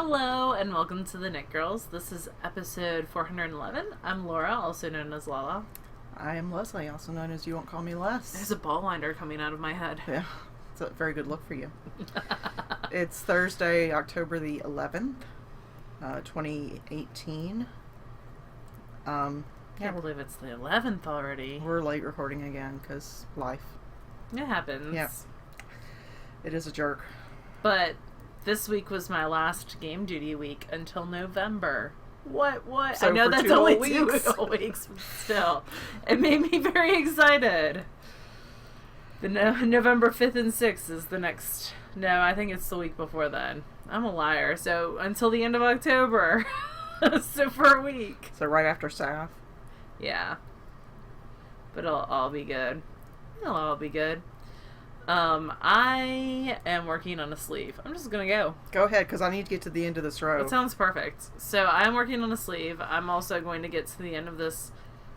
Hello and welcome to the Knit Girls. This is episode 411. I'm Laura, also known as Lala. I am Leslie, also known as You Won't Call Me Les. There's a ball winder coming out of my head. Yeah, it's a very good look for you. It's Thursday, October the 11th, 2018. I can't believe it's the 11th already. We're late recording again because life. It happens. Yeah. It is a jerk. But this week was my last game duty week until November. What? So I know for that's 2 only weeks. 2 weeks, but still. It made me very excited. The November 5th and 6th is the next... No, I think it's the week before then. I'm a liar. So until the end of October. So for a week. So right after SAF. Yeah. But it'll all be good. It'll all be good. I am working on a sleeve. I'm just gonna go. Go ahead, because I need to get to the end of this row. That sounds perfect. So I'm working on a sleeve. I'm also going to get to the end of this.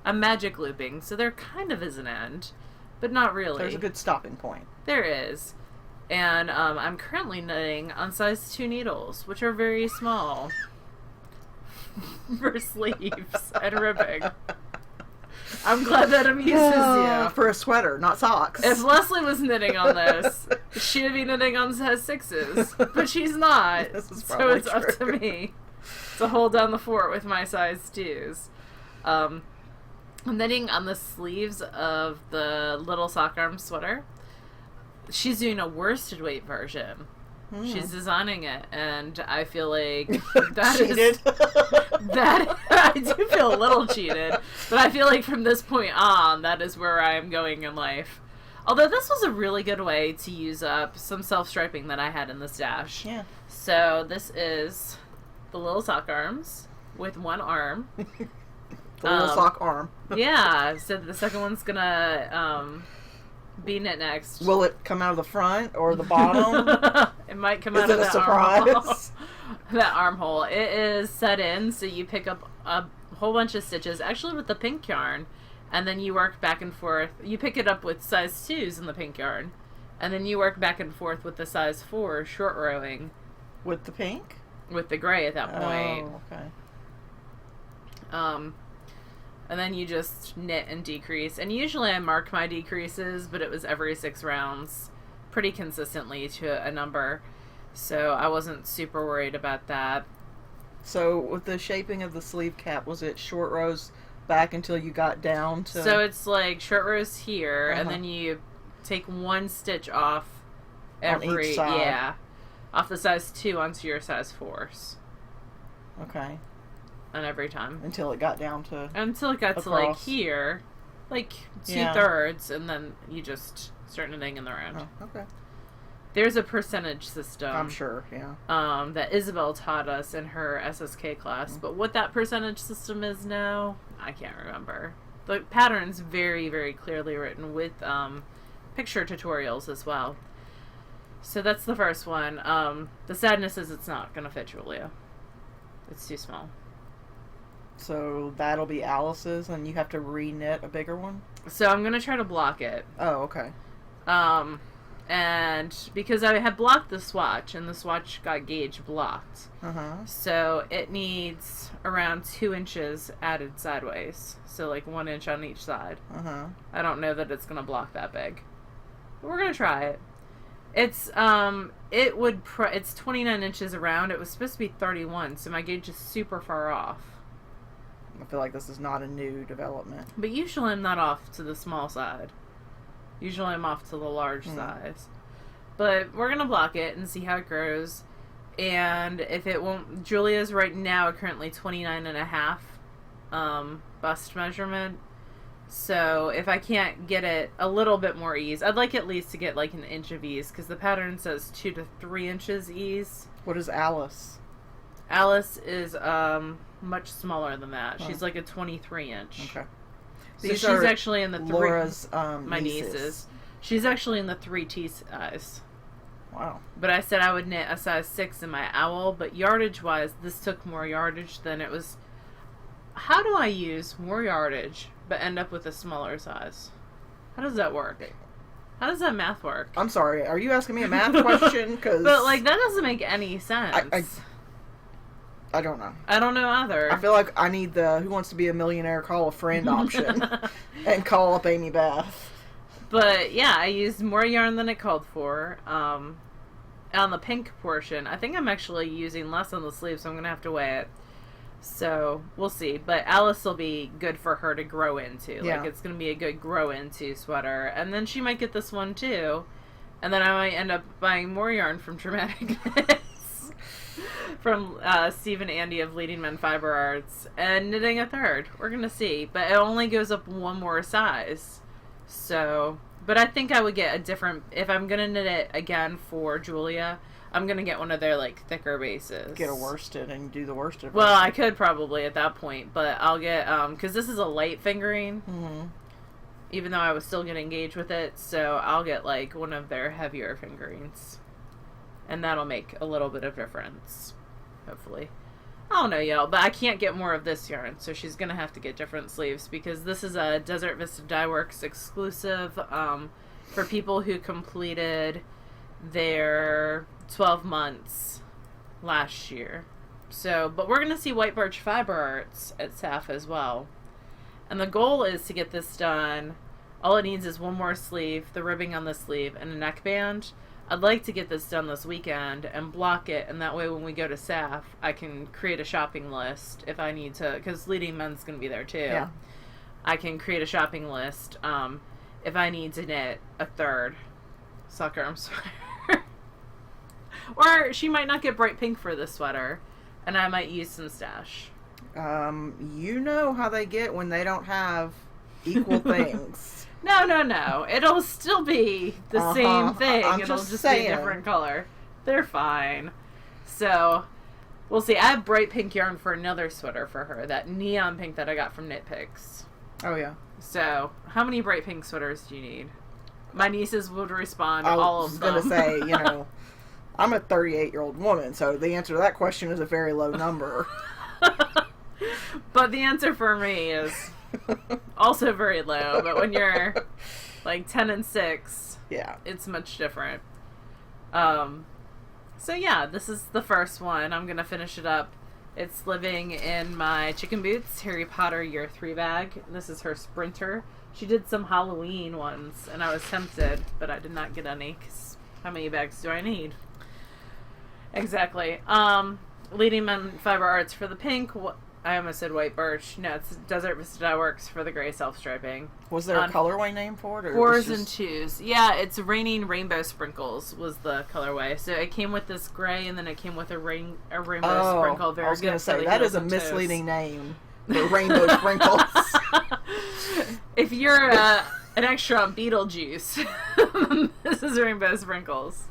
I'm magic looping, so there kind of is an end, but not really. There's a good stopping point. There is. And I'm currently knitting on size 2 needles, which are very small for sleeves and ribbing. I'm glad that amuses you. For a sweater, not socks. If Leslie was knitting on this, she'd be knitting on size 6s, but she's not. This is so it's probably up to me to hold down the fort with my size 2s. I'm knitting on the sleeves of the little sock arm sweater. She's doing a worsted weight version. She's designing it, and I feel like that cheated. that I do feel a little cheated, but I feel like from this point on, that is where I am going in life. Although this was a really good way to use up some self-striping that I had in the stash. Yeah. So this is the little sock arms with one arm. The little sock arm. Yeah, so the second one's gonna be knit next. Will it come out of the front or the bottom? It might come Is out it of a that surprise? armhole. That armhole. It is set in, so you pick up a whole bunch of stitches, actually with the pink yarn, and then you work back and forth. You pick it up with size 2s in the pink yarn, and then you work back and forth with the size 4 short rowing. With the pink? With the gray at that point. Oh, okay. And then you just knit and decrease. And usually I mark my decreases, but it was every 6 rounds pretty consistently to a number. So I wasn't super worried about that. So with the shaping of the sleeve cap, was it short rows back until you got down to... So it's like short rows here, and then you take one stitch off every... On each side. Yeah. Off the size 2 onto your size 4s. Okay. And every time. Until it got down to... Until it got across. to like here. Like 2/3, and then you just start knitting in the round. Oh, okay. There's a percentage system. I'm sure, yeah. That Isabel taught us in her SSK class. But what that percentage system is now, I can't remember. The pattern's very, very clearly written with picture tutorials as well. So that's the first one. The sadness is it's not going to fit Julia. It's too small. So that'll be Alice's, and you have to re-knit a bigger one? So I'm going to try to block it. Oh, okay. And because I had blocked the swatch, and the swatch got gauge blocked. So it needs around 2 inches added sideways. So like 1 inch on each side. I don't know that it's going to block that big. But we're going to try it. It's it's 29 inches around. It was supposed to be 31, so my gauge is super far off. I feel like this is not a new development. But usually I'm not off to the small side. Usually I'm off to the large size. But we're going to block it and see how it grows. And if it won't... Julia's right now currently 29.5 bust measurement. So if I can't get it a little bit more ease, I'd like at least to get like an inch of ease, because the pattern says 2 to 3 inches ease. What is Alice? Alice is much smaller than that. She's like a 23 inch. Okay. So These she's are actually in the Laura's my nieces. She's actually in the 3T size. Wow. But I said I would knit a size 6 in my owl, but yardage wise, this took more yardage than it was. How do I use more yardage but end up with a smaller size? How does that work? How does that math work? I'm sorry, are you asking me a math question? Cause but, like, that doesn't make any sense. I don't know. I don't know either. I feel like I need the Who Wants to Be a Millionaire call a friend option and call up Amy Beth. But yeah, I used more yarn than it called for. On the pink portion, I think I'm actually using less on the sleeve, so I'm going to have to weigh it. So, we'll see. But Alice will be good for her to grow into. Yeah. Like, it's going to be a good grow into sweater. And then she might get this one, too. And then I might end up buying more yarn from Dramatic Knits. From Steve and Andy of Leading Men Fiber Arts. And knitting a third. We're going to see. But it only goes up one more size. So, but I think I would get a different... If I'm going to knit it again for Julia... I'm going to get one of their, like, thicker bases. Get a worsted and do the worsted. Well, I could probably at that point, but I'll get, because this is a light fingering, even though I was still getting engaged with it, so I'll get, like, one of their heavier fingerings. And that'll make a little bit of difference, hopefully. I don't know, y'all, but I can't get more of this yarn, so she's going to have to get different sleeves, because this is a Desert Vista Dye Works exclusive for people who completed their 12 months last year. So, but we're going to see White Birch Fiber Arts at SAF as well. And the goal is to get this done. All it needs is one more sleeve, the ribbing on the sleeve, and a neckband. I'd like to get this done this weekend and block it, and that way when we go to SAF, I can create a shopping list if I need to, because Leading Men's going to be there too. Yeah. I can create a shopping list if I need to knit a third sucker arm sweater. Or she might not get bright pink for this sweater, and I might use some stash. You know how they get when they don't have equal things. No. It'll still be the same thing. It'll just be a different color. They're fine. So, we'll see. I have bright pink yarn for another sweater for her. That neon pink that I got from Knit Picks. Oh, yeah. So, how many bright pink sweaters do you need? My nieces would respond all of them. I was going to say, I'm a 38-year-old woman, so the answer to that question is a very low number. But the answer for me is also very low. But when you're like 10 and 6, yeah, it's much different. So yeah, this is the first one. I'm going to finish it up. It's living in my Chicken Boots Harry Potter Year 3 bag. This is her Sprinter. She did some Halloween ones, and I was tempted, but I did not get any, 'cause how many bags do I need? Exactly. Leading Men Fiber Arts for the pink. I almost said White Birch. No, it's Desert Vista Dye Works for the gray self-striping. Was there a colorway name for it? Or 4s and 2s. Yeah, it's Raining Rainbow Sprinkles was the colorway. So it came with this gray, and then it came with a rainbow sprinkle. I was going to say, that is a misleading name. The Rainbow Sprinkles. If you're an extra on Beetlejuice, this is Rainbow Sprinkles.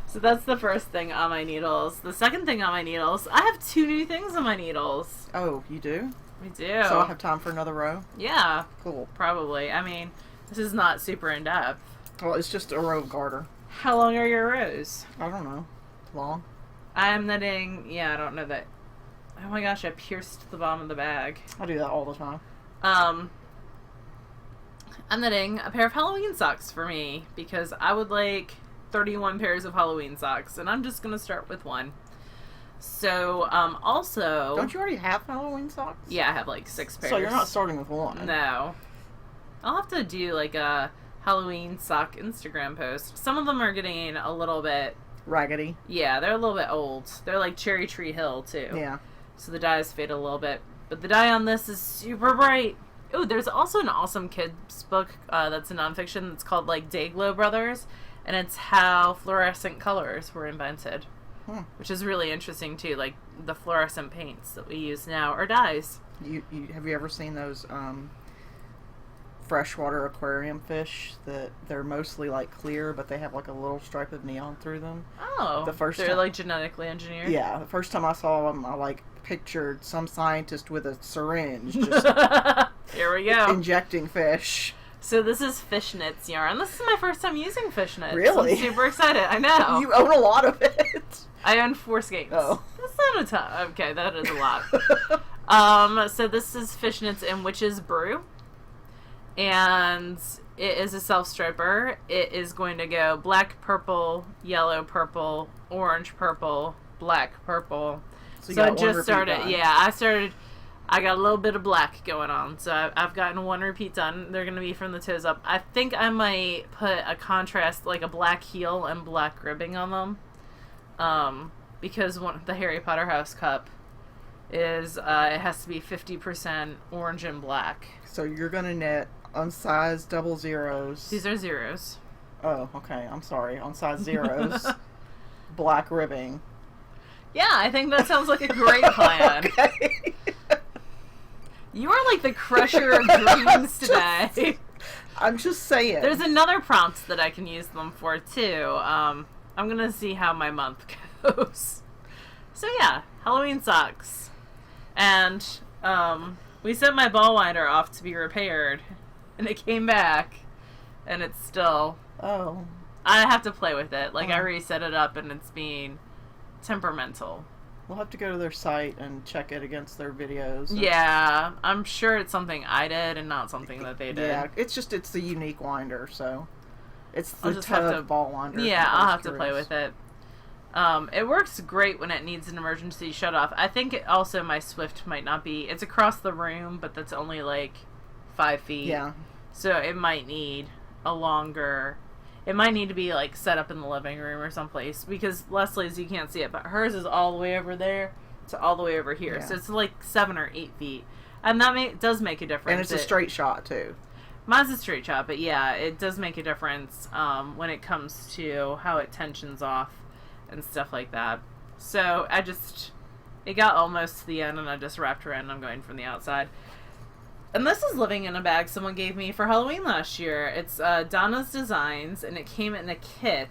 So that's the first thing on my needles. The second thing on my needles, I have 2 new things on my needles. Oh, you do? I do. So I have time for another row? Yeah. Cool. Probably. I mean, this is not super in-depth. Well, it's just a row of garter. How long are your rows? I don't know. Long? I'm knitting, I don't know that. Oh my gosh, I pierced the bottom of the bag. I do that all the time. I'm knitting a pair of Halloween socks for me because I would like 31 pairs of Halloween socks, and I'm just going to start with one. So, also... Don't you already have Halloween socks? Yeah, I have like 6 pairs. So you're not starting with one? No. I'll have to do like a Halloween sock Instagram post. Some of them are getting a little bit... Raggedy? Yeah, they're a little bit old. They're like Cherry Tree Hill, too. Yeah. So the dye has faded a little bit. But the dye on this is super bright. Oh, there's also an awesome kids book that's a nonfiction that's called like Dayglow Brothers. And it's how fluorescent colors were invented. Which is really interesting, too. Like, the fluorescent paints that we use now are dyes. Have you ever seen those freshwater aquarium fish that they're mostly, like, clear, but they have, like, a little stripe of neon through them? Oh. They're, like, genetically engineered? Yeah. The first time I saw them, I, like, pictured some scientist with a syringe just... Here we go. Injecting fish. So this is Fishnets yarn. This is my first time using Fishnets. Really? I'm super excited. I know. You own a lot of it. I own 4 skeins. Oh. That's not a ton. Okay, that is a lot. So this is Fishnets in Witch's Brew. And it is a self-striper. It is going to go black, purple, yellow, purple, orange, purple, black, purple. So I just started. Done. Yeah, I got a little bit of black going on, so I've gotten 1 repeat done. They're going to be from the toes up. I think I might put a contrast, like a black heel and black ribbing on them, because the Harry Potter house cup is, it has to be 50% orange and black. So you're going to knit on size 00s. These are zeros. Oh, okay. I'm sorry. On size zeros, black ribbing. Yeah, I think that sounds like a great plan. Okay. You are like the crusher of dreams today. I'm just saying. There's another prompt that I can use them for, too. I'm going to see how my month goes. So, yeah, Halloween socks. And we sent my ball winder off to be repaired, and it came back, and it's still... Oh. I have to play with it. Like, I reset it up, and it's being temperamental. We'll have to go to their site and check it against their videos. Yeah, I'm sure it's something I did and not something that they did. Yeah, it's the unique winder, so it's the tub ball winder. Yeah, I'll have to play with it. It works great when it needs an emergency shut off. I think also my Swift might not be. It's across the room, but that's only like 5 feet. Yeah. So it might need a longer. It might need to be, like, set up in the living room or someplace. Because Leslie's, you can't see it, but hers is all the way over there to all the way over here. Yeah. So it's, like, 7 or 8 feet. And that does make a difference. And it's a straight shot, too. Mine's a straight shot, but yeah, it does make a difference when it comes to how it tensions off and stuff like that. So it got almost to the end, and I just wrapped around, and I'm going from the outside. And this is living in a bag someone gave me for Halloween last year. It's Donna's Designs, and it came in a kit.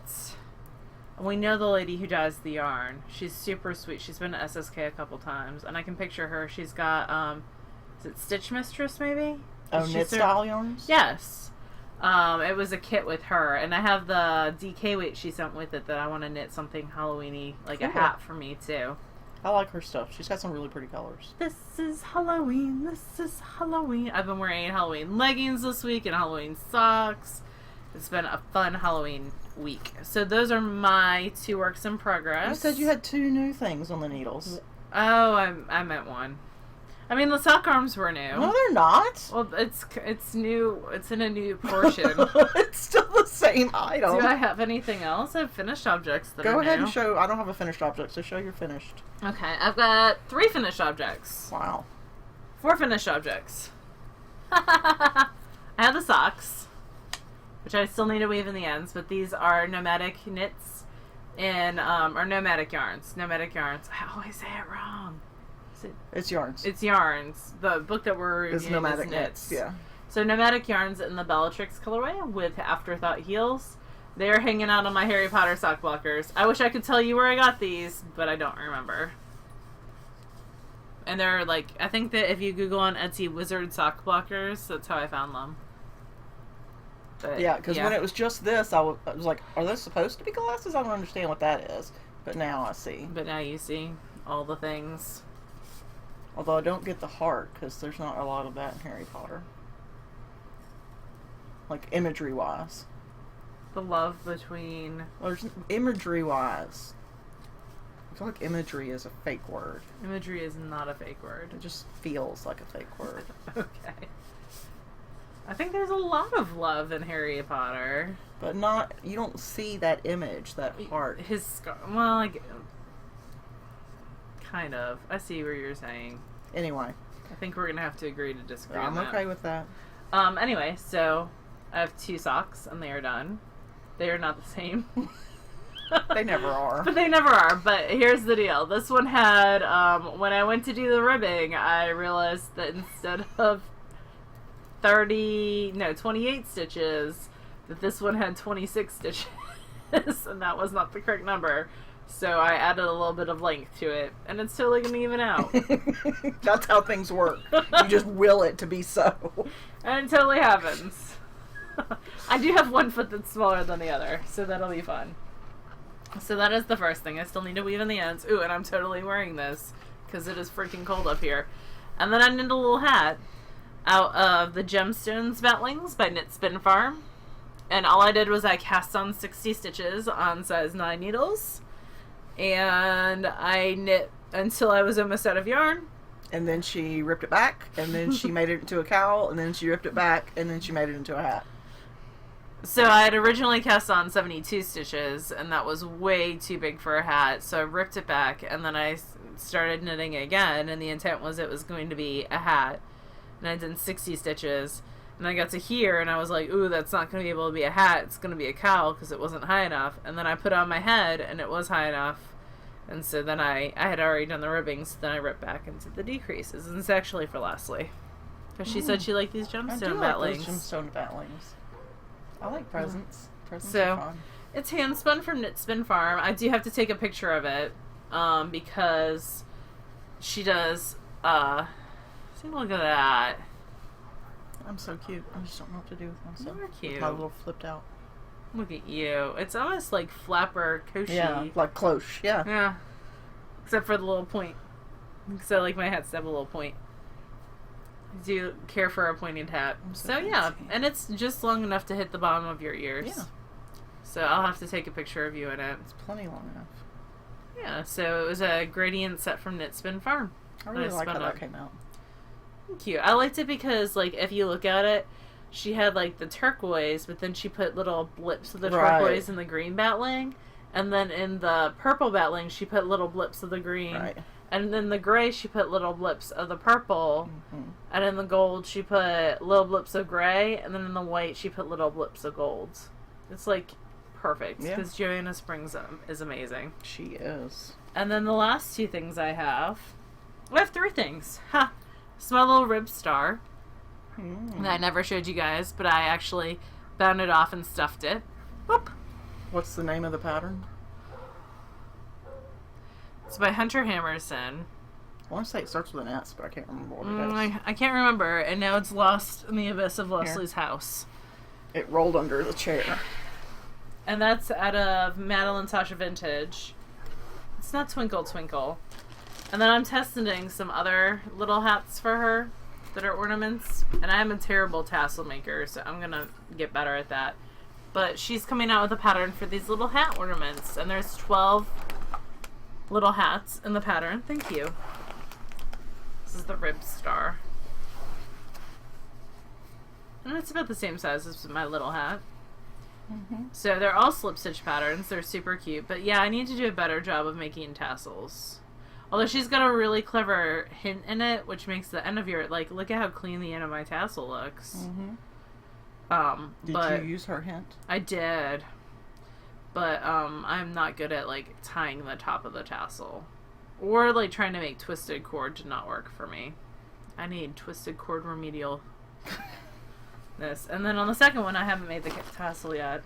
And we know the lady who dyes the yarn. She's super sweet. She's been to SSK a couple times, and I can picture her. She's got, is it Stitch Mistress, maybe? Oh, knit style yarns? Yes. It was a kit with her, and I have the DK weight she sent with it that I want to knit something Halloween-y, like a hat for me, too. I like her stuff. She's got some really pretty colors. This is Halloween. This is Halloween. I've been wearing Halloween leggings this week and Halloween socks. It's been a fun Halloween week. So those are my 2 works in progress. You said you had 2 new things on the needles. Oh, I meant one. I mean, the sock arms were new. No, they're not. Well, it's new. It's in a new portion. It's still the same item. Do I have anything else? I have finished objects that Go are ahead new. and show. I don't have a finished object, so show your finished. Okay, I've got 3 finished objects. Wow. 4 finished objects. I have the socks, which I still need to weave in the ends, but these are Nomadic Knits and or Nomadic Yarns. Nomadic Yarns. I always say it wrong. It's yarns. It's yarns. The book that we're reviewing is Nomadic Knits. Yeah. So Nomadic Yarns in the Bellatrix colorway with Afterthought heels. They're hanging out on my Harry Potter sock blockers. I wish I could tell you where I got these, but I don't remember. And they're like, I think that if you Google on Etsy wizard sock blockers, that's how I found them. But, yeah, because when it was just this, I was like, are those supposed to be glasses? I don't understand what that is. But now I see. But now you see all the things. Although I don't get the heart, because there's not a lot of that in Harry Potter. Like, imagery-wise. The love between... There's imagery-wise. I feel like imagery is a fake word. Imagery is not a fake word. It just feels like a fake word. Okay. I think there's a lot of love in Harry Potter. But not... You don't see that image, that heart. His scar... Well, like... Kind of. I see what you're saying. Anyway. I think we're going to have to agree to disagree on that. I'm okay with that. Anyway, so I have 2 socks, and they are done. They are not the same. They never are. But they never are. But here's the deal. This one had, when I went to do the ribbing, I realized that instead of 28 stitches, that this one had 26 stitches. And that was not the correct number. So I added a little bit of length to it, and it's totally going to even out. That's how things work. You just will it to be so. And it totally happens. I do have one foot that's smaller than the other, so that'll be fun. So that is the first thing. I still need to weave in the ends. Ooh, and I'm totally wearing this, because it is freaking cold up here. And then I knit a little hat out of the Gemstones Batlings by Knit Spin Farm. And all I did was I cast on 60 stitches on size 9 needles. And I knit until I was almost out of yarn. And then she ripped it back, and then she made it into a cowl, and then she ripped it back, and then she made it into a hat. So I had originally cast on 72 stitches, and that was way too big for a hat, so I ripped it back, and then I started knitting again, and the intent was it was going to be a hat. And I did 60 stitches, and I got to here, and I was like, ooh, that's not going to be able to be a hat, it's going to be a cowl, because it wasn't high enough. And then I put it on my head, and it was high enough. And so then I had already done the ribbing, so then I ripped back into the decreases. And it's actually for Leslie. Because she said she liked these gemstone battling. Those gemstone battlings. I like presents. Presents so, are fun. It's hand spun from Knit Spin Farm. I do have to take a picture of it. Because she does, see, look at that. I'm so cute. I just don't know what to do with myself. You're cute. With my little flipped out. Look at you. It's almost like flapper Koshi. Yeah, like cloche. Yeah. Yeah. Except for the little point. Because I like my hats to have a little point. I do care for a pointed hat. So yeah. And it's just long enough to hit the bottom of your ears. Yeah. So I'll have to take a picture of you in it. It's plenty long enough. Yeah, so it was a gradient set from Knit Spin Farm. I really like how that came out. Cute. I liked it because, like, if you look at it, she had, like, the turquoise, but then she put little blips of the turquoise in the green battling. And then in the purple battling, she put little blips of the green. Right. And in the gray, she put little blips of the purple. Mm-hmm. And in the gold, she put little blips of gray. And then in the white, she put little blips of gold. It's, like, perfect. Because Joanna Springs is amazing. She is. And then the last two things I have 3 things. Ha! It's my little rib star. That I never showed you guys, but I actually bound it off and stuffed it. Whoop! What's the name of the pattern? It's by Hunter Hammerson. I want to say it starts with an S, but I can't remember what it is. I can't remember, and now it's lost in the abyss of Leslie's house. It rolled under the chair. And that's out of Madeline Tasha Vintage. It's not Twinkle Twinkle. And then I'm testing some other little hats for her that are ornaments. And I am a terrible tassel maker, so I'm going to get better at that. But she's coming out with a pattern for these little hat ornaments. And there's 12 little hats in the pattern. Thank you. This is the rib star. And it's about the same size as my little hat. Mm-hmm. So they're all slip stitch patterns. They're super cute. But yeah, I need to do a better job of making tassels. Although she's got a really clever hint in it, which makes the end of your, like, look at how clean the end of my tassel looks. Mm-hmm. Did you use her hint? I did. But I'm not good at, like, tying the top of the tassel. Or, like, trying to make twisted cord to not work for me. I need twisted cord remedial. This. And then on the second one, I haven't made the tassel yet.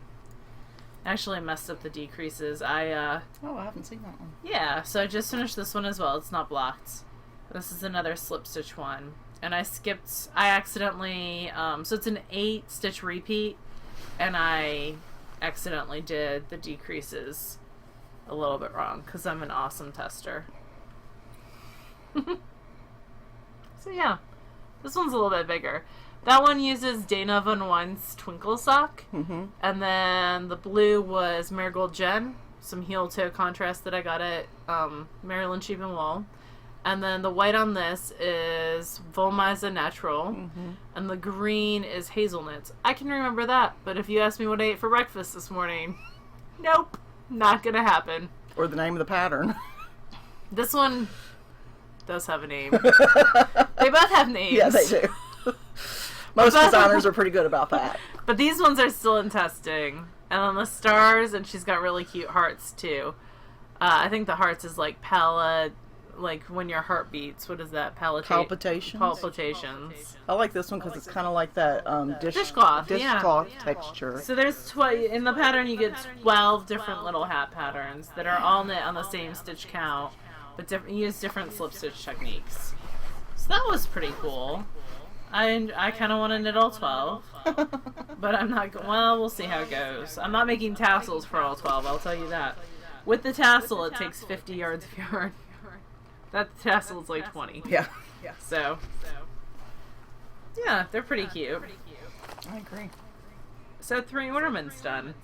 Actually, I messed up the decreases. I haven't seen that one. Yeah, so I just finished this one as well. It's not blocked. This is another slip stitch one. And I accidentally, so it's an 8 stitch repeat, and I accidentally did the decreases a little bit wrong, because I'm an awesome tester. So yeah, this one's a little bit bigger. That one uses Dana Von One's Twinkle Sock. Mm-hmm. And then the blue was Marigold Jen, some heel toe contrast that I got at Maryland Sheep and Wool. And then the white on this is Volmiza Natural. Mm-hmm. And the green is Hazelnuts. I can remember that, but if you ask me what I ate for breakfast this morning, nope, not gonna happen. Or the name of the pattern. This one does have a name. They both have names. Yeah, they do. Most designers are pretty good about that. But these ones are still in testing. And on the stars, and she's got really cute hearts too. I think the hearts is like like when your heart beats. What is that? Palpitations. Palpitations. I like this one because it's kind of like that dishcloth texture. So there's in the pattern you get 12 different little hat patterns that are all knit on the same stitch count, but use different slip stitch techniques. So that was pretty cool. I kind of want to knit all 12, but I'm not. Well, we'll see how it goes. I'm not making tassels for all 12. I'll tell you that. With the tassel, it takes 50 yards of yarn. That tassel is like 20. Yeah. So yeah, they're pretty cute. I agree. So 3 ornaments done.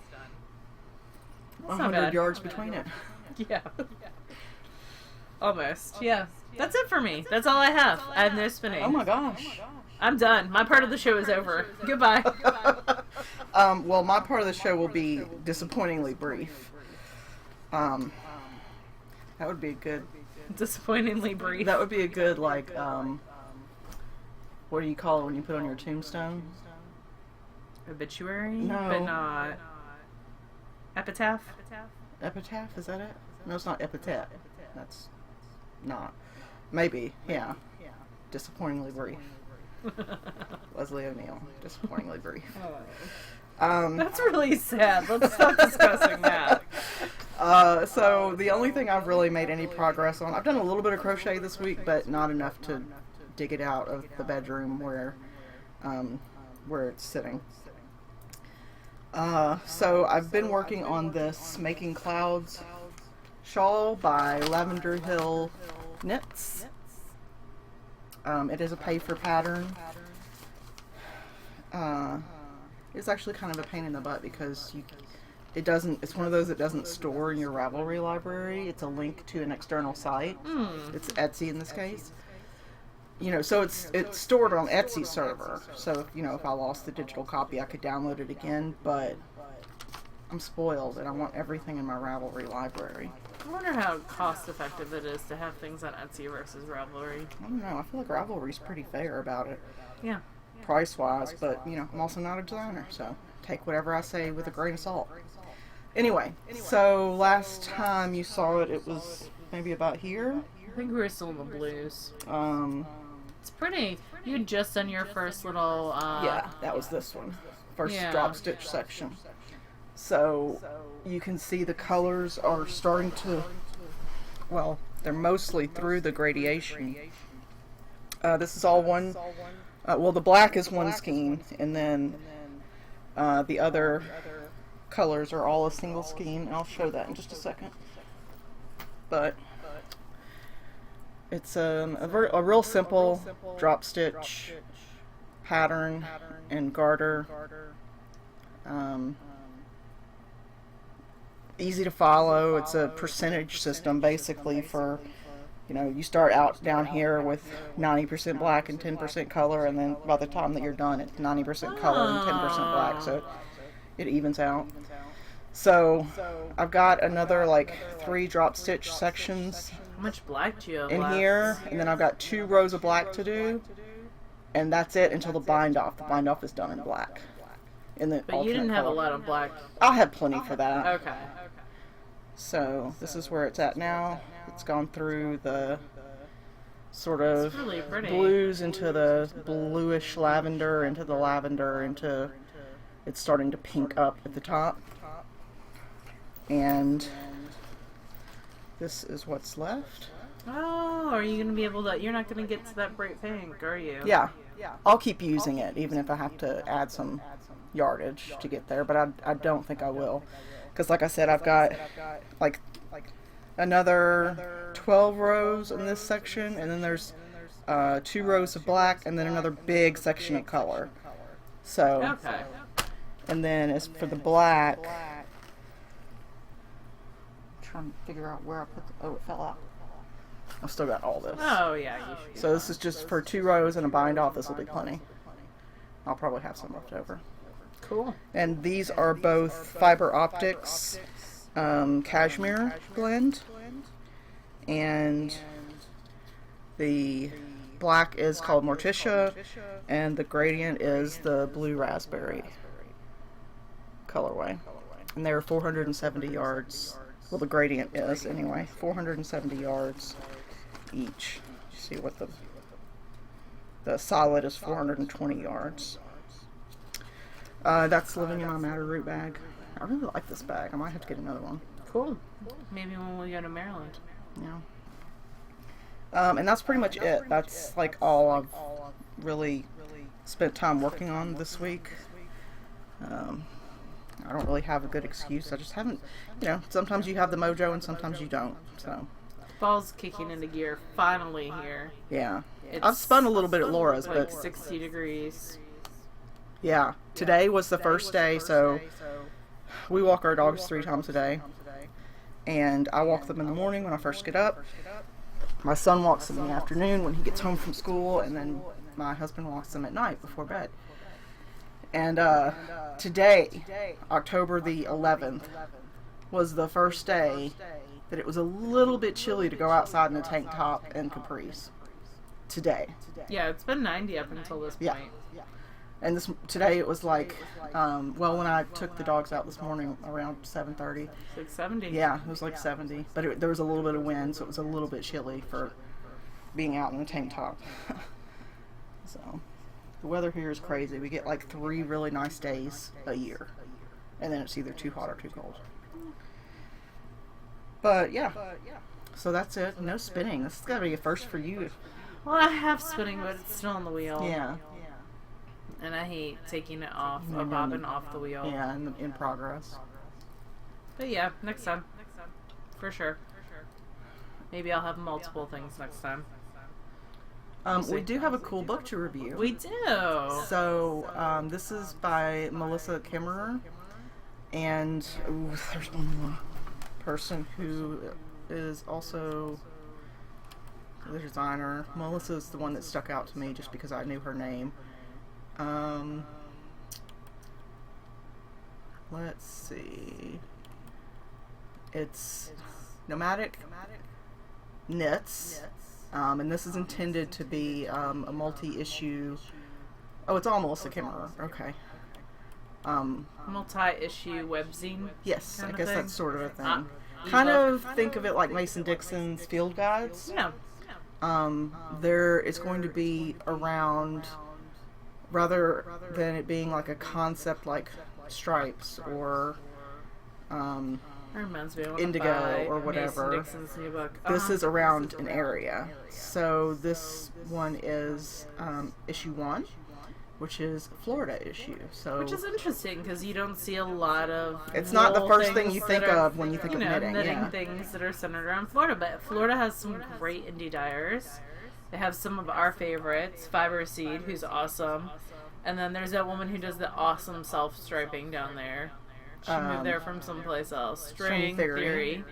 100 yards between it. Yeah. Almost. Yeah. That's it for me. That's all I have. I have no spinning. Oh my gosh. I'm done. My part of the show is over. Goodbye. Well, my part of the show will be disappointingly brief. That would be a good... Disappointingly brief. That would be a good, like, what do you call it when you put on your tombstone? Obituary? No. But not... Epitaph? Epitaph? Is that it? No, it's not epitaph. That's not. Maybe, yeah. Disappointingly brief. Leslie O'Neill. Disappointingly brief. That's really sad. Let's stop discussing that. So the only thing I've really made any progress on, I've done a little bit of crochet this week, but not enough to dig it out of the bedroom where it's sitting. So I've been working on this Making Clouds shawl by Lavender Knits. It is a pay-for pattern. It's actually kind of a pain in the butt because it's one of those that doesn't store in your Ravelry library. It's a link to an external site. It's Etsy in this case. So it's stored on Etsy server. So if I lost the digital copy, I could download it again, but I'm spoiled and I want everything in my Ravelry library. I wonder how cost effective it is to have things on Etsy versus Ravelry. I don't know. I feel like Ravelry's pretty fair about it. Yeah. Price-wise, but, I'm also not a designer, so take whatever I say with a grain of salt. Anyway, so last time you saw it, it was maybe about here. I think we were still in the blues. It's pretty. You had just done your first little... yeah, that was this one. First drop stitch section. So you can see the colors are starting to, well, they're mostly through the gradation. This is all one, well, the black is one skein, and then the other colors are all a single skein, and I'll show that in just a second. But it's a real simple drop stitch pattern and garter. Easy to follow. It's a percentage system basically for, you start out down here with 90% black and 10% color, and then by the time that you're done it's 90% color and 10% black, so it evens out. So I've got another like 3 drop stitch sections. How much black do you have in left? here, and then I've got 2 rows of black to do, and that's it until the bind off. The bind off is done in black. But you didn't have a lot of black. I'll have plenty for that. Okay. So this is where it's at now. It's gone through the sort of really pretty. Blues into the bluish lavender, into the lavender, into it's starting to pink up at the top. And this is what's left. Oh, are you going to be able to... You're not going to get to that bright pink, are you? Yeah. I'll keep using it, even if I have to add some yardage to get there, but I don't think I will. Because like I said, I've got like another 12 rows in this section, and then there's 2 rows of black, and then another big section of color. So, okay. And then as for the black, I'm trying to figure out where I put it fell out. I've still got all this. Oh, yeah. You should. So this is just for 2 rows and a bind off. This will be plenty. I'll probably have some left over. Cool. And these are both Fiber Optics cashmere blend. And the black is called Morticia, and the gradient is the blue raspberry colorway. And they're 470 yards. Well, the gradient is anyway. 470 yards each. See what the solid is 420 yards. That's living in my Matter Root bag. I really like this bag. I might have to get another one. Cool. Maybe when we go to Maryland. Yeah. And that's pretty much it. That's like all I've really spent time working on this week. I don't really have a good excuse. I just haven't, sometimes you have the mojo and sometimes you don't. So fall's kicking into gear finally here. Yeah. I've spun a little bit at Laura's, like but 60 degrees. Yeah. Today was the first day, so we walk our dogs 3 times a day. And I walk them in the morning when I first get up. My son walks them in the afternoon when he gets home from school, and then my husband walks them at night before bed. And today, October the 11th, was the first day that it was a little bit chilly to go outside in a tank top and capris. Today. Yeah, it's been 90 up until this point. Yeah. And today it was like, when I took the dogs out this morning around 7:30. It's like 70. Yeah, it was like 70. But there was a little bit of wind, so it was a little bit chilly for being out in a tank top. So, the weather here is crazy. We get like 3 really nice days a year. And then it's either too hot or too cold. But, yeah. So that's it. No spinning. This has got to be a first for you. Well, I have spinning, but it's still on the wheel. Yeah. And I hate taking it off, a bobbin off the wheel. Yeah, in progress. But yeah, next time. For sure. Maybe I'll have multiple things next time. We do have a cool book to review. We do. So, this is by Melissa Kimmerer. And there's one more person who is also the designer. Melissa's the one that stuck out to me just because I knew her name. Let's see. It's Nomadic Knits. And this is intended to be a multi-issue. Oh, it's all Melissa Kimmerer. Okay. Multi-issue webzine. Yes, I guess thing? that's sort of a thing. Kind of think of it like Mason-Dixon's field guides. Yeah. It's going to be around, rather than it being like a concept like stripes or reminds me of indigo or whatever. Mason-Dixon's new book. This is around an area. So this one is issue 1, which is Florida issue. So which is interesting because you don't see a lot of. It's not the first thing you think of when you think of knitting. Knitting things that are centered around Florida, but Florida has some great indie dyers. They have some of our favorites, Fiber Seed, who's awesome, and then there's that woman who does the awesome self-striping down there. She moved there from someplace else. String Theory.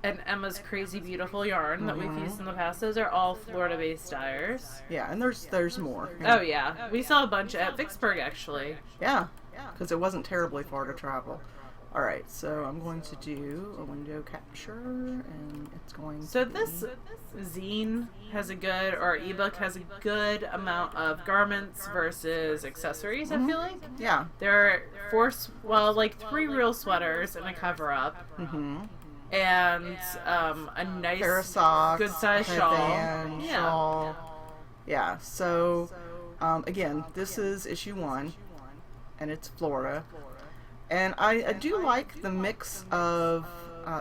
And Emma's Crazy Beautiful Yarn that we've used in the past. Those are all Florida-based dyers. Yeah, and there's more. Oh, yeah. We saw a bunch at Vicksburg, actually. Yeah, because it wasn't terribly far to travel. All right, so I'm going to do a window capture, and it's going to this zine has a good, or ebook has a good amount of garments versus accessories, I feel like. Yeah. There are 3 real sweaters and a cover-up. And a nice pair of socks, good size shawl. Shawl. Yeah, so again, this is issue 1, and it's Florida. And I do like the mix of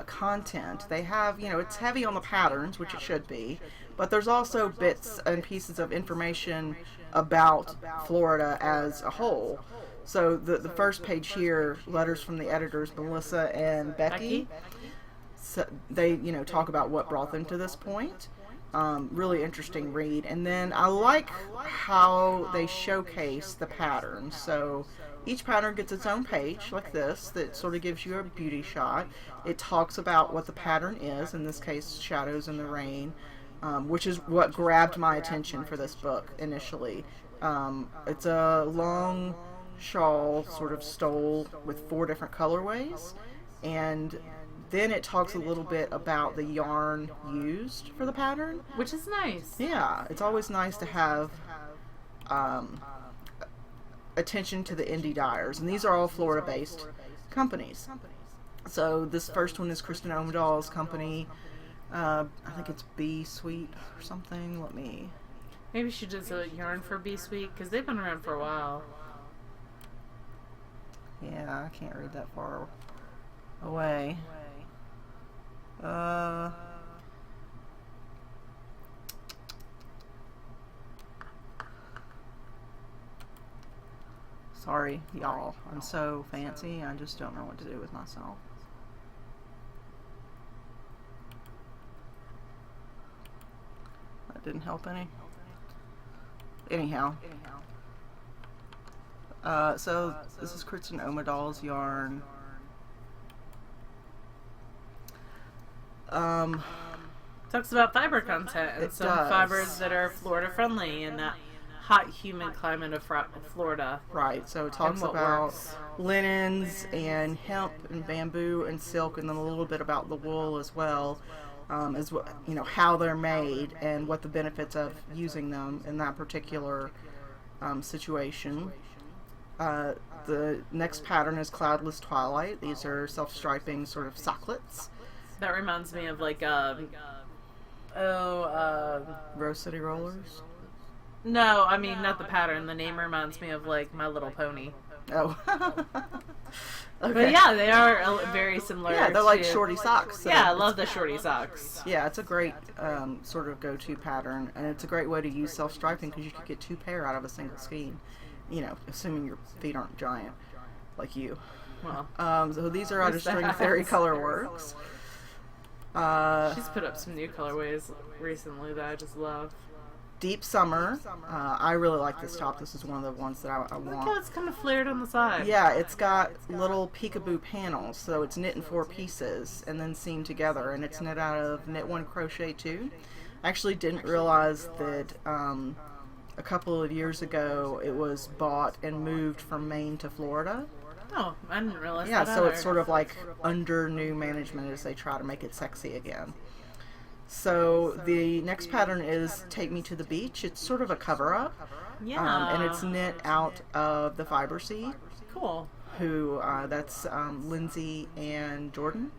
content. They have, it's heavy on the patterns, which it should be, but there's also bits and pieces of information about Florida as a whole. So the first page here, letters from the editors, Melissa and Becky. So they, talk about what brought them to this point. Really interesting read. And then I like how they showcase the patterns. So each pattern gets its own page like this that sort of gives you a beauty shot. It talks about what the pattern is, in this case Shadows in the Rain, which is what grabbed my attention for this book initially. It's a long shawl sort of stole with 4 different colorways, and then it talks a little bit about the yarn used for the pattern. Which is nice. Yeah, it's always nice to have attention to the indie dyers. And these are all Florida-based companies. So this first one is Kristen Omdahl's company. I think it's Bee Sweet or something. Maybe she does a yarn for Bee Sweet, because they've been around for a while. Yeah, I can't read that far away. Sorry, y'all. I'm so fancy, I just don't know what to do with myself. That didn't help any. Anyhow. So this is Kristen Omdahl's yarn. Talks about fiber content and some fibers that are Florida friendly in that hot, humid climate of Florida. Right. So it talks about linens and hemp and bamboo and silk, and then a little bit about the wool as well, as how they're made and what the benefits of using them in that particular situation. The next pattern is Cloudless Twilight. These are self-striping sort of socklets. That reminds me of like Rose City Rollers? No, I mean not the pattern. The name reminds me of like My Little Pony. Oh. Okay. But yeah, they are very similar. Yeah, they're like shorty socks. So yeah, I love the shorty socks. Yeah, it's a great sort of go-to pattern, and it's a great way to use self-striping because you can get 2 pair out of a single skein. Assuming your feet aren't giant like you. Well, so these are out of String Fairy Color Works. She's put up some new colorways recently that I just love. Deep Summer. I really like this top. This is one of the ones that I want. Look how it's kind of flared on the side. Yeah, it's got little peekaboo panels, so it's knit in 4 pieces and then seamed together, and it's knit out of Knit One Crochet 2. I actually didn't realize that a couple of years ago it was bought and moved from Maine to Florida. Oh, I didn't realize that. Yeah, so either. it's sort of like under new management as they try to make it sexy again. So the next pattern is Take Me to the Beach. It's sort of a cover-up. Yeah. And it's knit out of the Fiber Seed. Cool. That's Lindsay and Jordan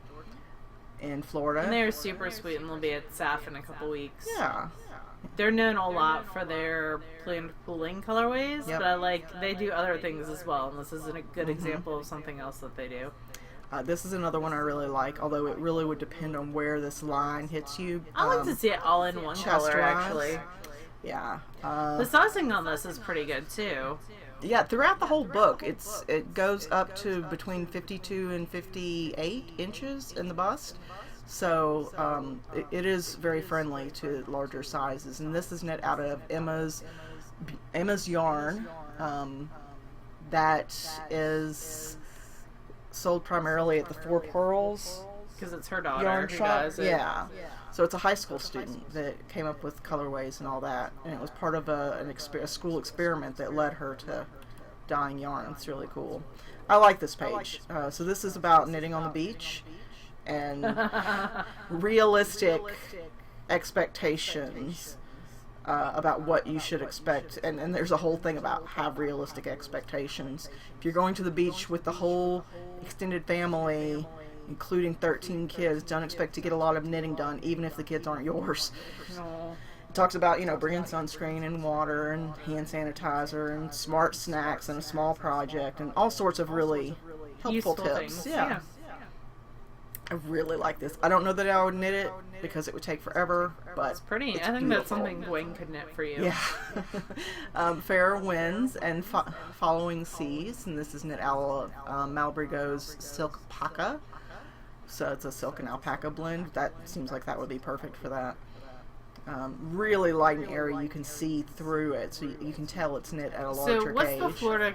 in Florida. And they're super sweet, and they'll be at SAF in a couple weeks. Yeah. They're known a lot for their planned pooling colorways, Yep. but they do other things as well, and this is a good example of something else that they do. This is another one I really like, although it really would depend on where this line hits you. I like to see it all in one color, actually. Yeah. The sizing on this is pretty good, too. Yeah, throughout the whole book, it goes up to between 52 and 58 inches in the bust. So it is very friendly to larger sizes. And this is knit out of Emma's yarn. That is sold primarily at the Four Pearls. Because it's her daughter yarn who shop. does it. Yeah. So it's a high school student that came up with colorways and all that. And it was part of a school experiment that led her to dyeing yarn. It's really cool. I like this page. So this is about knitting on the beach and realistic expectations about what you should expect. And there's a whole thing about have realistic expectations. If you're going to the beach with the whole extended family, including 13 kids, don't expect to get a lot of knitting done, even if the kids aren't yours. No. It talks about, bringing sunscreen and water and hand sanitizer and smart snacks and a small project and all sorts of really helpful Useful tips. things. Yeah. I really like this. I don't know that I would knit it because it would take forever, but It's pretty. it's I think beautiful. that's something Gwen could knit for you. Yeah. Fairer Winds and Following Seas, and this is knit out of Malbrigo's Silk Paca. So it's a silk and alpaca blend. That seems like that would be perfect for that. Really light and airy. You can see through it, so you can tell it's knit at a larger So what's gauge. the Florida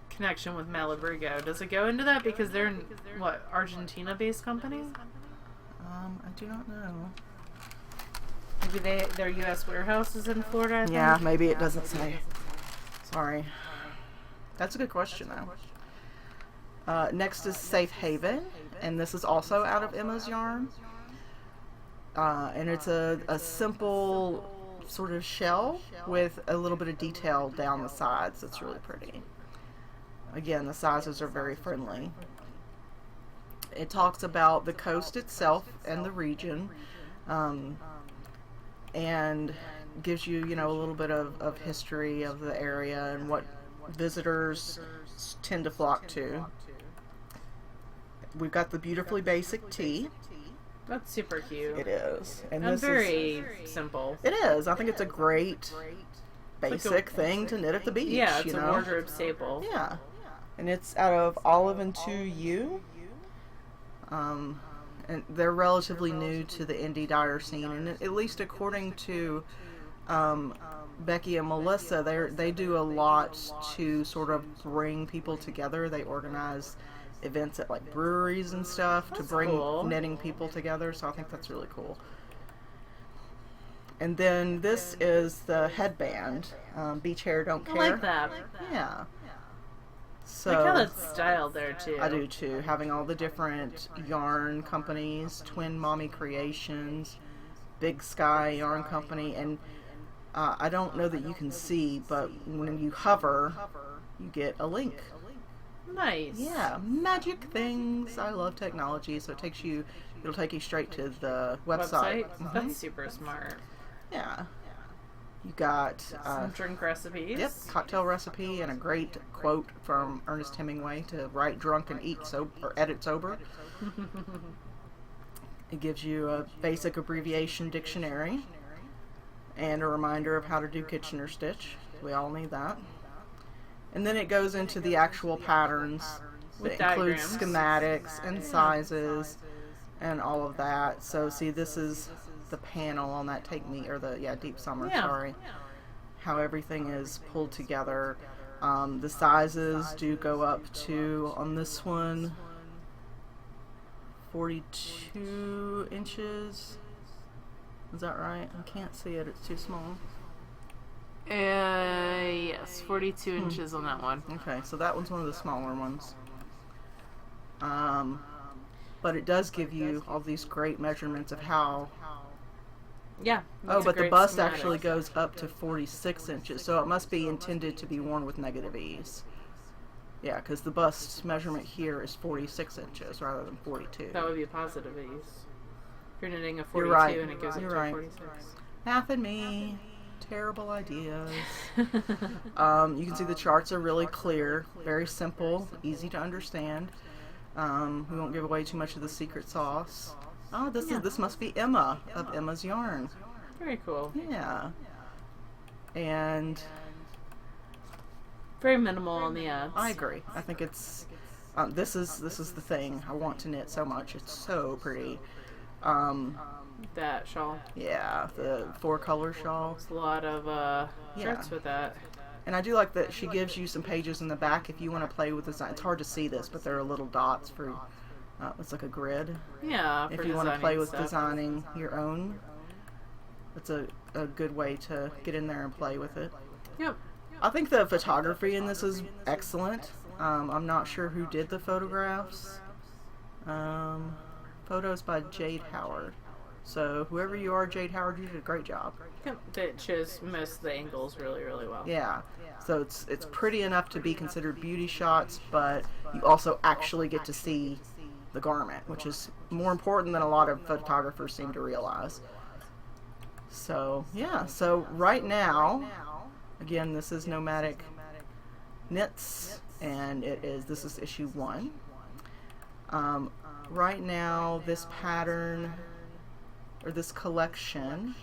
connection with Malabrigo? Does it go into that because they're Argentina-based company? I do not know. Maybe their U.S. warehouse is in Florida. I think? Yeah, maybe it doesn't say. Sorry. That's a good question, though. Next is Safe Haven, and this is also out of Emma's yarn. And it's a simple sort of shell with a little bit of detail down the sides. It's really pretty. Again, the sizes are very friendly. It talks about the coast itself and the region, and gives you, a little bit of history of the area and what visitors tend to flock to. We've got the beautifully basic tee. That's super cute. It is. And And this very simple. It is. I think it's a great basic thing to knit at the beach. Yeah, it's a wardrobe staple. Yeah. And it's out of Olive and 2U. And they're relatively new to the indie dyer scene. And at least according to Becky and Melissa, they do a lot to sort of bring people together. They organize events at like breweries and stuff to bring cool. knitting people together. So I think that's really cool. And then this is the headband, Beach Hair Don't Care. I like that. Yeah. So I like how that's styled there too. I do too. Having all the different yarn companies, Twin Mommy Creations, Big Sky Yarn Company, and I don't know that you can see, but when you hover, you get a link. Nice. Yeah, magic things. I love technology, so it'll take you straight to the website. Mm-hmm. That's super smart. Yeah. You got some drink recipes. Yep, cocktail recipe and a great quote from Ernest Hemingway to write drunk and eat sober or edit sober. It gives you a basic abbreviation dictionary and a reminder of how to do Kitchener stitch. We all need that. And then it goes into the actual patterns that includes schematics and sizes and all of that. So see, this is the panel on that Deep Summer, how everything is pulled together. The sizes do go up to, on this one, 42 inches. Is that right? I can't see it, it's too small. Yes, 42 inches on that one. Okay, so that one's one of the smaller ones. But it does give you all these great measurements of how... Yeah. Oh, but the bust actually goes up to 46 inches, so it must be intended to be worn with negative ease. Yeah, because the bust measurement here is 46 inches rather than 42. That would be a positive ease. If you're knitting a 42 and it goes up to 46. Math and me. Terrible ideas. You can see the charts are really clear, very simple, easy to understand. We won't give away too much of the secret sauce. Oh, this must be Emma of Emma's Yarn. Very cool. Yeah. And very minimal on the ads. I agree. I think it's this is the thing I want to knit so much. It's so pretty. That shawl. Yeah, the 4-color shawl. There's a lot of shirts with that. And I do like that she gives you some pages in the back if you want to play with design. It's hard to see this, but there are little dots for, it's like a grid. Yeah, if you want to play with designing your own. It's a good way to get in there and play with it. Yep. I think the photography in this is excellent. I'm not sure who did the photographs. Photos by Jade Howard. So whoever you are, Jade Howard, you did a great job. Yep. It shows most of the angles really, really well. Yeah. So it's pretty enough to be considered beauty shots, but you also actually get to see the garment, which is more important than a lot of photographers seem to realize. So yeah. So right now, again, this is Nomadic Knits, and this is issue 1. Right now, this pattern, or this collection,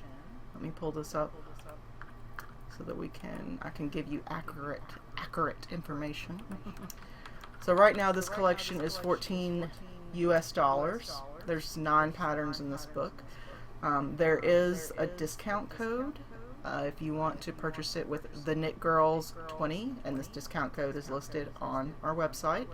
let me pull this up so that I can give you accurate information. So right now, this collection is $14 US. There's 9 patterns in this book. There is a discount code if you want to purchase it with TheKnitGirlls 20, and this discount code is listed on our website.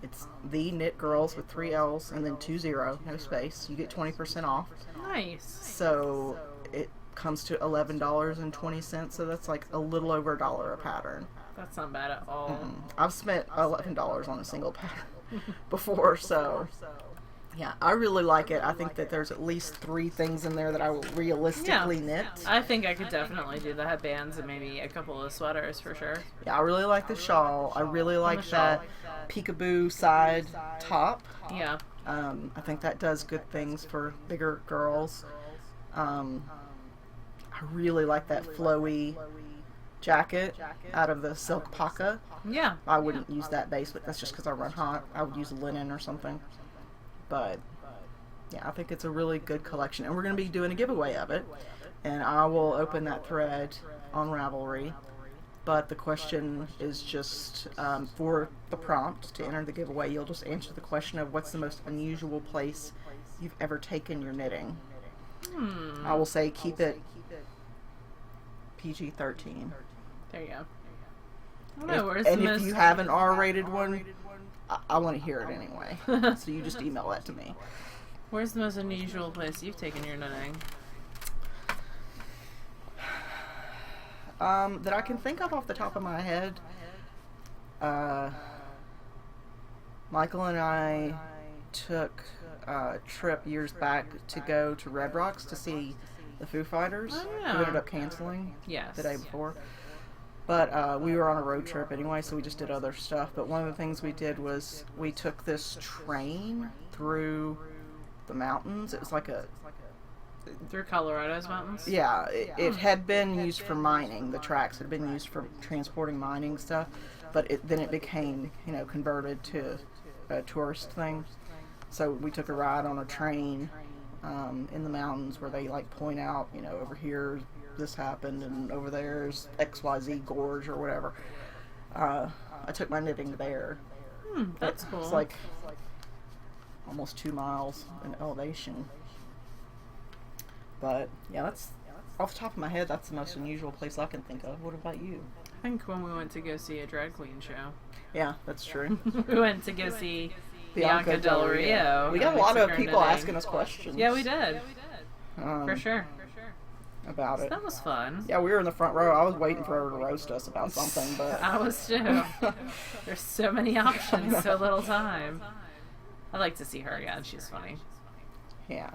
It's TheKnitGirlls with 3 L's and then 20, no space. You get 20% off. Nice. So it comes to $11.20, so that's like a little over $1 a pattern. That's not bad at all. I've spent $11 on a single pattern before, so yeah, I really like it. I think that there's at least 3 things in there that I will realistically knit. I think I could definitely do the headbands and maybe a couple of sweaters for sure. Yeah, I really like the shawl. I really like that peekaboo side top. Yeah. I think that does good things for bigger girls. I really like that flowy jacket out of the silk paca. Yeah. I wouldn't use that base, but that's just because I run hot. I would use linen or something. But yeah, I think it's a really good collection, and we're going to be doing a giveaway of it, and I will open that thread on Ravelry. But the question is just for the prompt to enter the giveaway, you'll just answer the question of what's the most unusual place you've ever taken your knitting. I will say keep it PG-13. There you go. I don't know, and if you have an R-rated one, I want to hear it anyway. So you just email that to me. Where's the most unusual place you've taken your knitting? That I can think of off the top of my head. Michael and I took a trip years back to go to Red Rocks to see the Foo Fighters, who ended up canceling the day before. But we were on a road trip anyway, so we just did other stuff. But one of the things we did was we took this train through the mountains. It was like through Colorado's mountains? Yeah, it had been used for mining. The tracks had been used for transporting mining stuff, but then it became, converted to a tourist thing. So we took a ride on a train in the mountains where they point out, over here this happened and over there's XYZ Gorge or whatever. I took my knitting there. That's cool. It's like almost 2 miles in elevation. But yeah, that's off the top of my head. That's the most unusual place I can think of. What about you? I think when we went to go see a drag queen show. Yeah, that's true. We went to go see Bianca Del Rio. We got a lot of people asking us questions. Yeah, we did. For sure. About it. That was fun. Yeah, we were in the front row. I was waiting for her to roast us about something, but I was too. There's so many options, so little time. I'd like to see her again. She's funny. Yeah.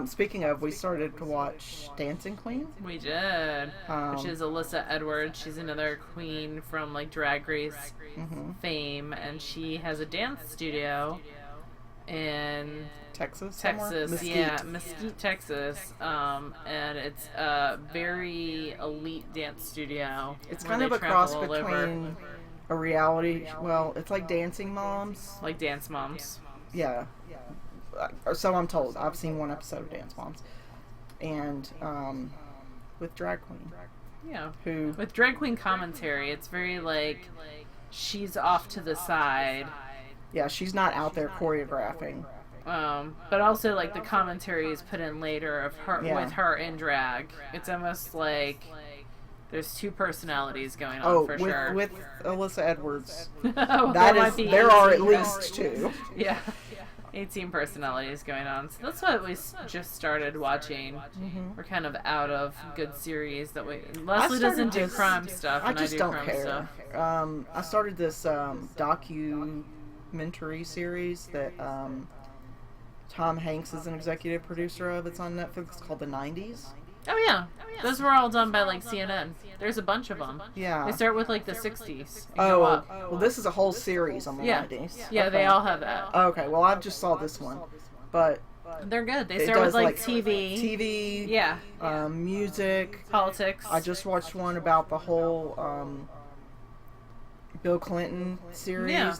Speaking of, we started to watch Dancing Queen. We did, which is Alyssa Edwards. She's another queen from Drag Race fame, and she has a dance studio in Texas, Mesquite, Texas, and it's a very elite dance studio. It's kind of a cross between a reality. Well, it's like Dancing Moms, like Dance Moms. Yeah. So I'm told. I've seen one episode of Dance Moms, and with drag queen. Yeah. With drag queen commentary, it's very she's off to the side. Yeah, she's not out there choreographing. But also the commentary is put in later of her with her in drag. It's almost like there's two personalities going on for sure. With Alyssa Edwards. Well, there are at least two. Yeah. 18 personalities going on. So that's what we just started watching. We're kind of out of good series that we... Leslie doesn't do crime stuff, and I do crime stuff. I started this documentary series that Tom Hanks is an executive producer of. It's on Netflix called The 90s. Oh yeah. Those were all done by CNN. There's a bunch of them. Yeah. They start with the 60s. Well, this is a whole series on the 90s. Yeah, they all have that. Okay, well, I just saw this one, but they're good. They start with TV, music, politics. I just watched one about the whole Bill Clinton series. Yeah.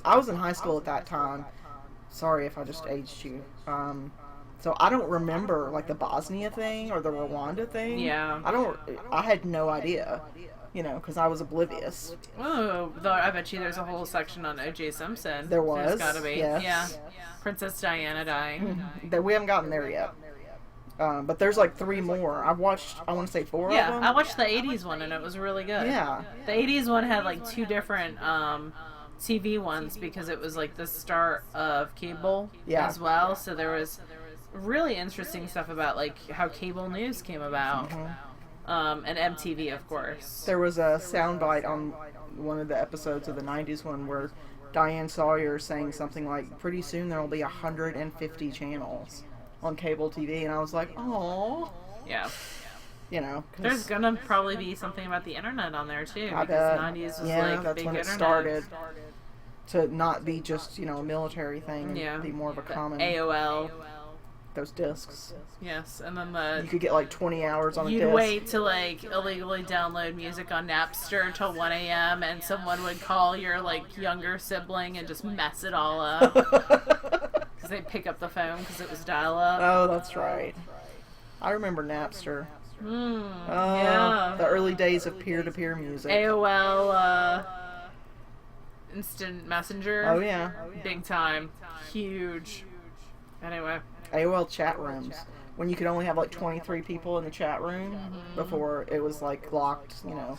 I was in high school at that time. Sorry if I just aged you. So I don't remember the Bosnia thing or the Rwanda thing. Yeah. I had no idea, because I was oblivious. Oh, I bet you there's a whole section on O.J. Simpson. There was. There's gotta be. Yes. Yeah. Princess Diana dying. We haven't gotten there yet. But there's 3 more. I've watched, I want to say 4 of them. Yeah, I watched the 80s one and it was really good. Yeah. The 80s one had 2 different TV ones because it was the start of cable as well. So there was really interesting stuff about how cable news came about, and MTV, of course. There was a soundbite on one of the episodes of the 90s one where Diane Sawyer saying something pretty soon there will be 150 channels on cable TV, and I was like, oh. Yeah. There's gonna probably be something about the internet on there too, because the 90s was that's big when internet. It started to not be just a military thing and be more of a common AOL. Those discs. Yes, and then you could get 20 hours on a disc. You'd wait to illegally download music on Napster till 1 a.m. and someone would call your younger sibling and just mess it all up because they'd pick up the phone because it was dial-up. Oh, that's right. I remember Napster. Yeah. The early days of peer-to-peer music. AOL Instant Messenger. Oh yeah. Big time. Huge. Anyway. AOL chat rooms. when you could only have like 23 people in the chat room before it was like locked, you know.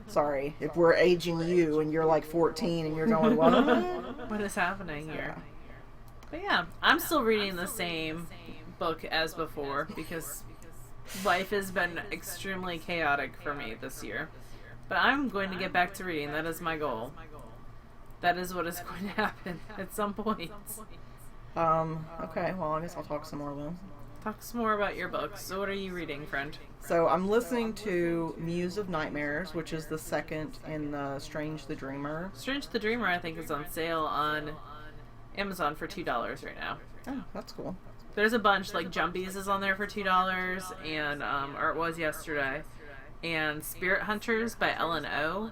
Sorry, if we're aging you and you're like 14 and you're going, what? What is happening here? Yeah. But yeah, I'm still reading the same book as before because life has been extremely chaotic for me this year. But I'm going to get back to reading. That is my goal. That is what is going to happen at some point. Okay, well, I guess I'll talk some more then. Talk some more about your books. So what are you reading, friend? So I'm listening to Muse of Nightmares, which is the second in the Strange the Dreamer. Strange the Dreamer, I think, is on sale on Amazon for $2 right now. Oh, that's cool. There's a bunch, like Jumbies is on there for $2, and, or it was yesterday. And Spirit Hunters by Ellen O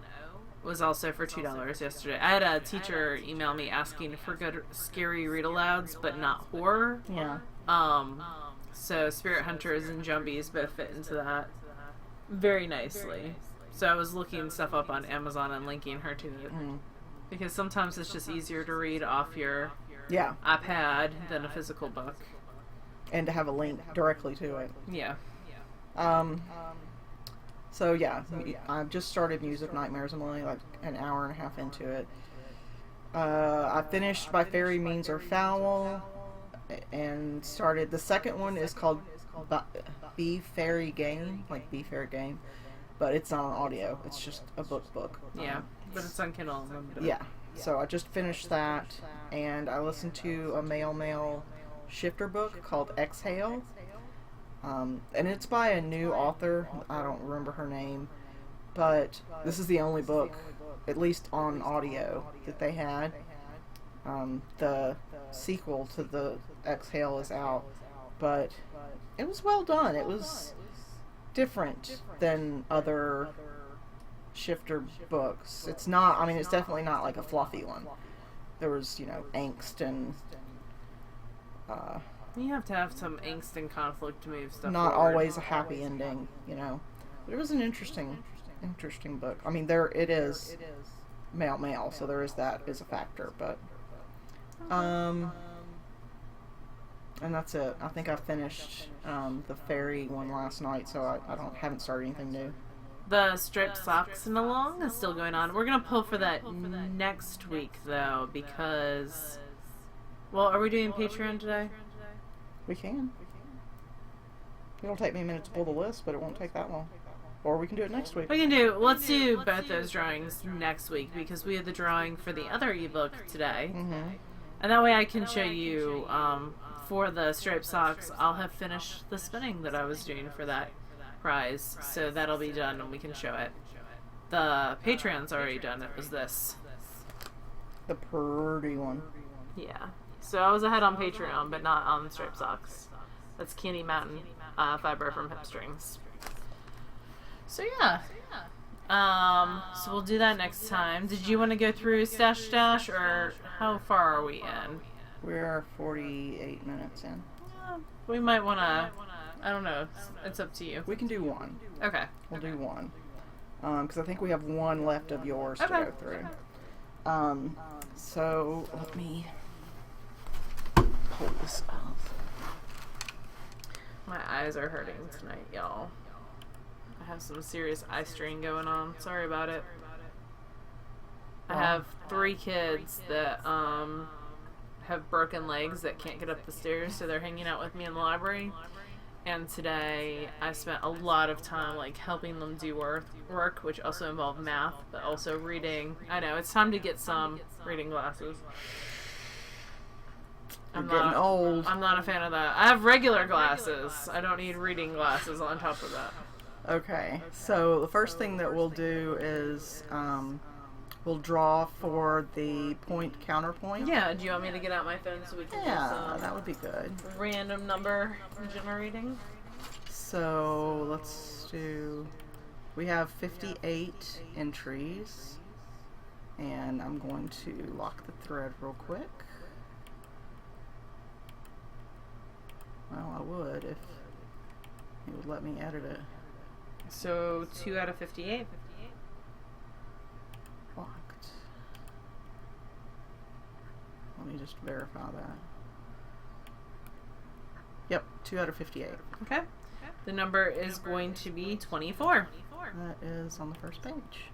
was also for $2 yesterday. I had a teacher email me asking for good scary read-alouds, but not horror. Yeah. So Spirit Hunters and Jumbies both fit into that very nicely. So I was looking stuff up on Amazon and linking her to it. Because sometimes it's just easier to read off your iPad than a physical book. And to have a link directly to it. Yeah. So yeah, I've just started Muse of Nightmares. I'm only like an hour and a half into it. I finished By Fairy Means or Foul and started, the second one is called Be Fairy Game, like Be Fair Game, but it's not on audio, it's just a book. Yeah, but it's on Kindle. Yeah, so I just finished that, and I listened to a male shifter book called Exhale, and it's by a new author. I don't remember her name, but this is the only book, at least on audio, that they had. The sequel to the Exhale is out, but it was well done. It was different than other shifter books. It's not, I mean, it's definitely not like a fluffy one. There was, you know, angst and you have to have some angst and conflict to move stuff not forward. Always a happy ending, you know. But it was an interesting book. I mean, there it is male, so there is that as a factor, but and that's it. I think I finished the fairy one last night, so I haven't started anything new. The striped socks and along is still going on. We're gonna pull for that next week though, because, well, are we doing Patreon today? We can. It'll take me a minute to pull the list, but it won't take that long. Or we can do it next week. Let's do both those drawings next week, because we had the drawing for the other ebook today. And that way I can show you, for the striped socks, I'll have finished the spinning that I was doing for that prize. So that'll be done and we can show it. The Patreon's already done. It was this. The pretty one. Yeah. So I was ahead on Patreon, but not on striped socks. That's Candy Mountain fiber from Hip Strings. So yeah. So we'll do that next time. Did you want to go through Stash, or how far are we in? We're 48 minutes in. We might want to, I don't know, it's up to you. We can do one. Okay. We'll do one. Because I think we have one left of yours to go through. So let me pull this up. My eyes are hurting tonight, y'all. I have some serious eye strain going on. Sorry about it. I have 3 kids that have broken legs that can't get up the stairs, so they're hanging out with me in the library. And today I spent a lot of time like helping them do work, which also involved math, but also reading. I know it's time to get some reading glasses. You're getting old. I'm not a fan of that. I have regular glasses. I don't need reading glasses on top of that. Okay, so the first thing that we'll do is we'll draw for the point counterpoint. Yeah, do you want me to get out my phone so we can do some that would be good. random number generating? So let's do, we have 58 entries, and I'm going to lock the thread real quick. Well, I would if it would let me edit it. So 2 out of 58. Locked. Let me just verify that. Yep, 2 out of 58. Okay. The number is going to be 24. That is on the first page.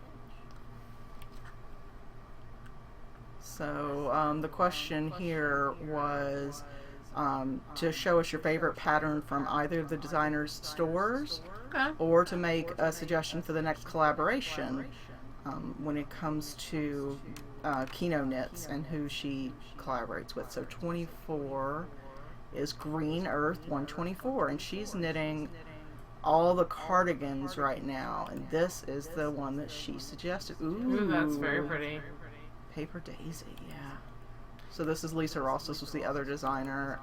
So the question here was to show us your favorite pattern from either of the designer's stores, or to make a suggestion for the next collaboration when it comes to Kino Knits and who she collaborates with. So 24 is Green Earth 124, and she's knitting all the cardigans right now, and this is the one that she suggested. Ooh, that's very pretty. Paper Daisy, yeah. So this is Lisa Ross. This was the other designer.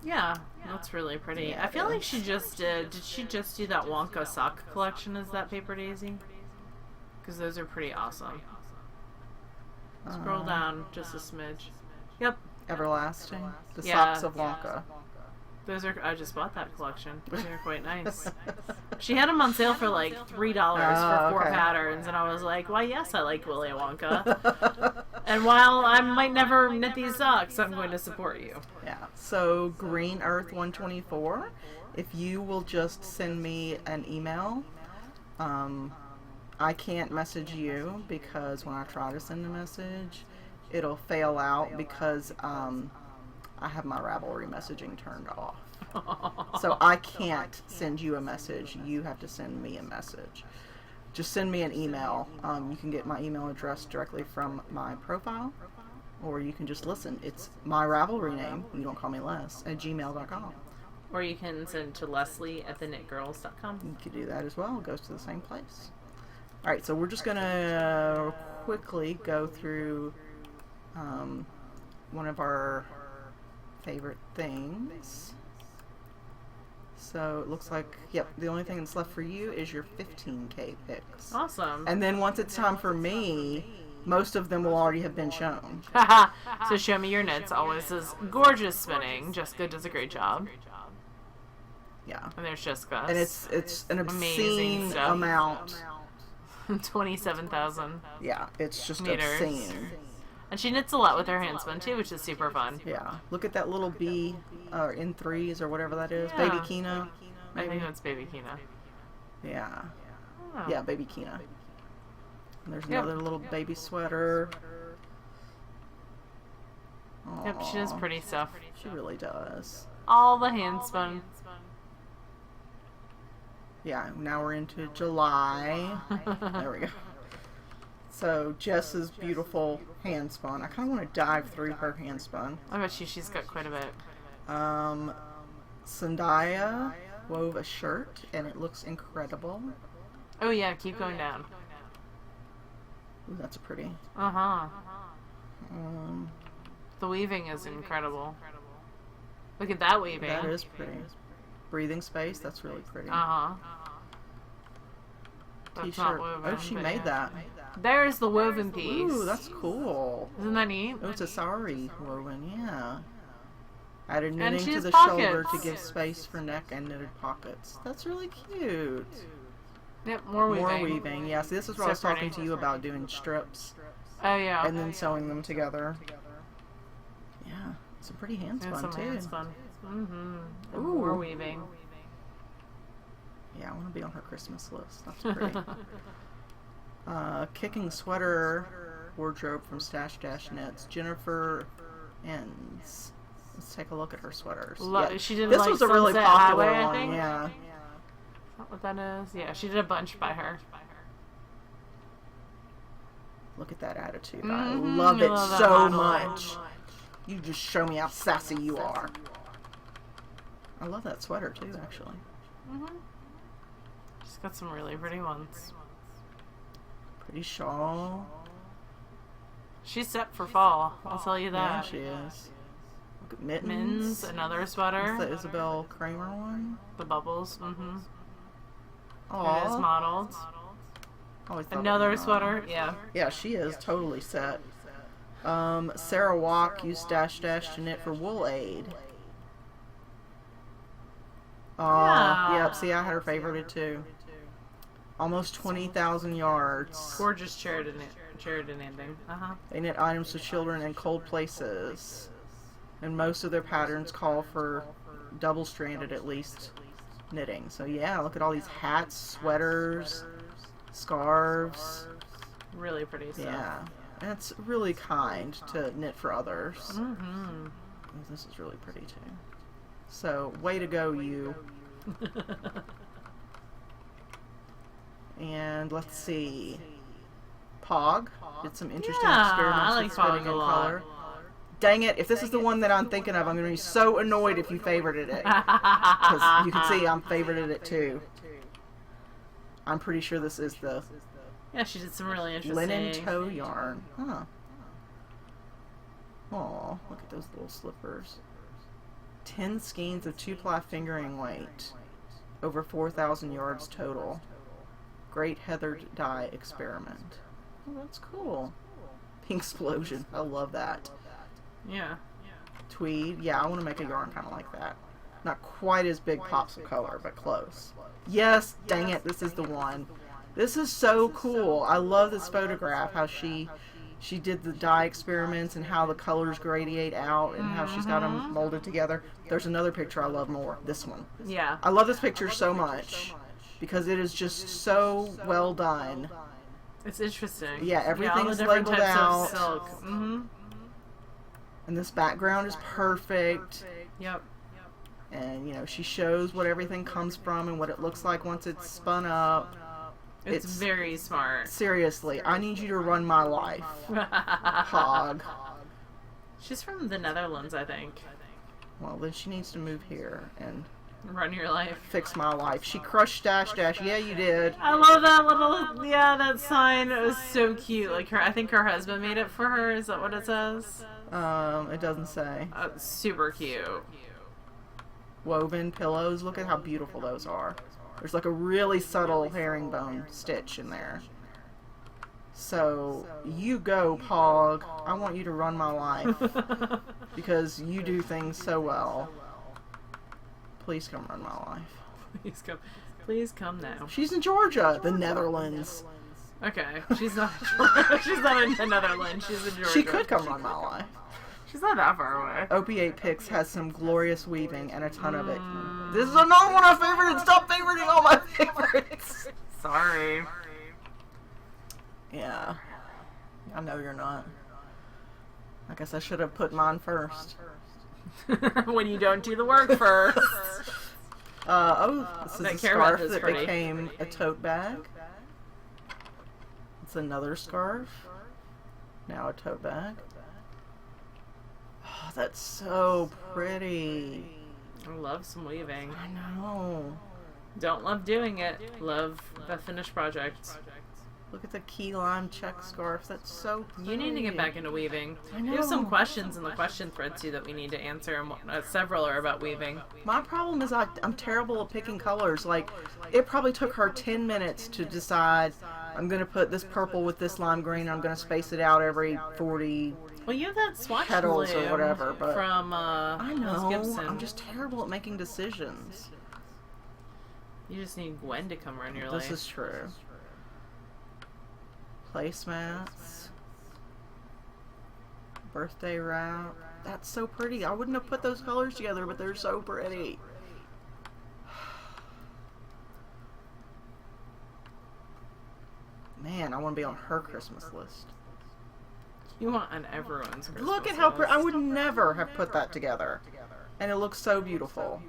Yeah, that's really pretty. Yeah, I feel like she just did she just do that Wonka sock collection as that Paper Daisy? Because those are pretty awesome. Scroll down just a smidge. Yep. Everlasting. The Socks of Wonka. Those are, I just bought that collection. They're quite nice. She had them on sale for like $3 for 4 patterns, and I was like, why, yes, I like Willy Wonka. And while I might never knit these socks, I'm going to support you. Yeah. So Green Earth 124, if you will just send me an email, I can't message you because when I try to send a message, it'll fail out because I have my Ravelry messaging turned off. So I can't send you a message. You have to send me a message. Just send me an email. You can get my email address directly from my profile, or you can just listen. It's my Ravelry name, you don't call me Les, at gmail.com. Or you can send to Leslie at TheKnitGirlls.com. You can do that as well. It goes to the same place. Alright, so we're just going to quickly go through one of our favorite things. So it looks like, yep, the only thing that's left for you is your 15K picks. Awesome. And then once it's time for me, most of them will already have been shown. So show me your knits always is gorgeous spinning. Jessica does a great job. Yeah. And there's Jessica. And it's an obscene amount. 27,000. Yeah, it's just meters. Obscene. And she knits a lot with her hand spun too, which is super fun. Yeah. Look at that little bee in threes or whatever that is. Yeah. Baby Kina. I think that's Baby Kina. Yeah. Oh. Yeah, Baby Kina. And there's another little baby sweater. Aww. Yep, she does pretty stuff. She really does. All the hand spun. Yeah, now we're into July. There we go. So Jess's beautiful hand spun. I kind of want to dive through her hand spun. I bet she's got quite a bit. Zendaya wove a shirt and it looks incredible. Oh yeah, keep going down. Ooh, that's pretty. Uh-huh. The weaving is incredible. Look at that weaving. That is pretty. Breathing space, that's really pretty. Uh-huh. T-shirt. Oh, she made that. There's the woven piece. Ooh, that's cool. Isn't that neat? Oh, it's a sari woven, yeah. Added And knitting she to has the pockets. shoulder to give space for neck and knitted pockets. That's really cute. Yep, more weaving. More weaving, yeah. So this is what I was talking to you about, doing strips. Oh, yeah. And then sewing them together. Yeah, it's a pretty hand spun, too. Hand spun. Mm-hmm. Ooh. More weaving. Yeah, I want to be on her Christmas list. That's pretty. Kicking sweater wardrobe from Stash Dash Knits. Jennifer Ends. Let's take a look at her sweaters. Yeah. She did this like was a really Sunset popular Highway, one. I think? Yeah. Is that what that is? Yeah, she did a bunch by her. Look at that attitude. Mm-hmm. I love it love so much. You just show me how sassy you are. I love that sweater too, actually. Mm-hmm. She's got some really pretty ones. Pretty shawl. She's set for fall, I'll tell you Yeah, that. she is. Look at mittens. Mittens, another sweater. That's the Isabel Kramer one. The bubbles, mm-hmm. Aww. It is modeled. Always thought Another that was sweater, yeah. Yeah, she is totally set. Sarah Walk used Dash Dash to knit for Wool Aid. Yep, see, I had her favorited too. Almost 20,000 yards. Gorgeous charity knitting. Uh-huh. They knit items for children in cold places. And most of their patterns call for double-stranded at least knitting. So yeah, look at all these hats, sweaters, scarves. Really pretty stuff. Yeah, and it's really kind to knit for others. Mm-hmm. This is really pretty too. So way to go, you. And let's see. Pog did some interesting experiments with spinning in color. Dang it, if this is the one that I'm thinking of, I'm going to be so annoyed if you favorited it. Because you can see I'm favorited it too. I'm pretty sure this is the... Yeah, she did some really interesting... linen toe yarn. Huh. Aw, look at those little slippers. 10 skeins of 2-ply fingering weight. Over 4,000 yards total. Great heathered dye experiment. Oh, that's cool. Pink explosion. I love that. Yeah. Tweed. Yeah, I want to make a yarn kind of like that. Not quite as big pops of color, but close. Yes, dang it, this is the one. This is so cool. I love this photograph, how she did the dye experiments and how the colors gradiate out and how she's got them molded together. There's another picture I love more. This one. Yeah. I love this picture so much because it is just so well done. It's interesting. Yeah, everything's labeled out. Of silk. Mm-hmm. And this background is perfect. Yep. And, you know, she shows what everything comes from and what it looks like once it's spun up. It's very smart. Seriously, I need you to run my life. Hog. She's from the Netherlands, I think. Well, then she needs to move here and... run your life. Fix my life. She crushed Dash Dash. Yeah, you did. I love that little, that sign. It was so cute. Like I think her husband made it for her. Is that what it says? It doesn't say. Super cute. Woven pillows. Look at how beautiful those are. There's like a really subtle herringbone stitch in there. So, you go, Pog. I want you to run my life. Because you do things so well. Please come run my life. Please come. Please come now. She's in Georgia, the Netherlands. Okay, she's not. She's not in the Netherlands. She's in Georgia. She could come run my life. She's not that far away. Opiate Picks has some glorious weaving and a ton of it. This is another one I favorited. Stop favoriting all my favorites. Sorry. Yeah. I know you're not. I guess I should have put mine first. When you don't do the work first. This is a scarf that became a tote bag. It's another scarf. Now a tote bag. Oh, that's so pretty. I love some weaving. I know. Don't love doing it. Love the finished project. Look at the key lime check scarf. That's so pretty. You need to get back into weaving. I know. We have some questions in the question thread too that we need to answer, and several are about weaving. My problem is I'm terrible at picking colors. Like, it probably took her 10 minutes to decide, I'm going to put this purple with this lime green, I'm going to space it out every 40 Well, you have that swatch petals or whatever. But from I know. Gibson. I'm just terrible at making decisions. You just need Gwen to come run your life. This is true. Placemats. Birthday wrap. That's so pretty. I wouldn't have put those colors together, but they're so pretty. Man, I want to be on her Christmas list. You want on everyone's Christmas Look at how list. I would never have put that together. And it looks so beautiful.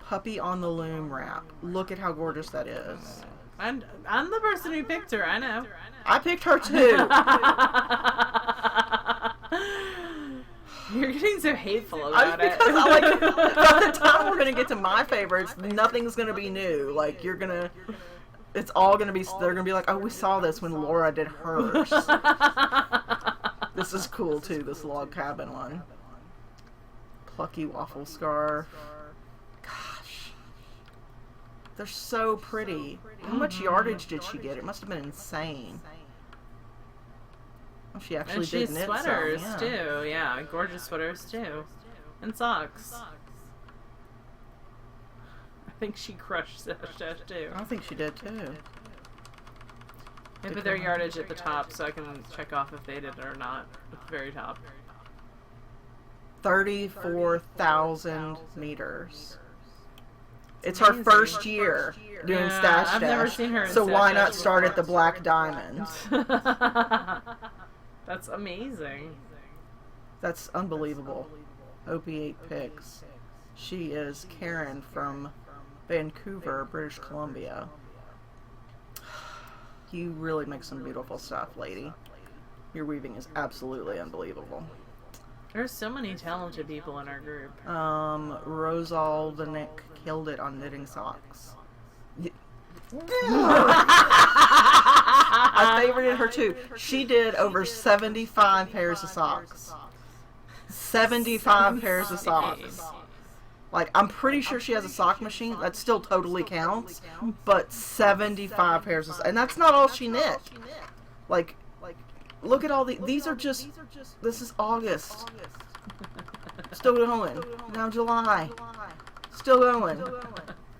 Puppy on the Loom wrap. Look at how gorgeous that is. I'm the person who picked her, I know. I picked her too. You're getting so hateful about it. Because by the time we're going to get to my favorites, nothing's going to be new. Like, it's all going to be, they're going to be like, oh, we saw this when Laura did hers. This is cool too, this log cabin one. Plucky waffle scarf. Gosh. They're so pretty. How much yardage did she get? It must have been insane. Oh, she actually did knit sweaters some, too. Yeah, gorgeous sweaters too. And socks. I think she crushed Dash too. I think she did too. I put their yardage at the top so I can check off if they did it or not. At the very top. 34,000 meters. It's her first year doing Stash Dash. I've never seen her in so Stash why Dash not start at the Black Diamond? That's amazing. That's unbelievable. Opie 8 Pics. She is Karen from Vancouver, British Columbia. You really make some beautiful stuff, lady. Your weaving is absolutely unbelievable. There's so many talented people in our group. Rosal the Nick killed it on knitting socks. I favorited her too. She did over 75 pairs of socks. 75 pairs of socks. Like, I'm pretty sure she has a sock machine. That still totally counts. But 75 pairs of socks. And that's not all she knit. Like, look at all these are just, this is August. Still going. Now July. Still going.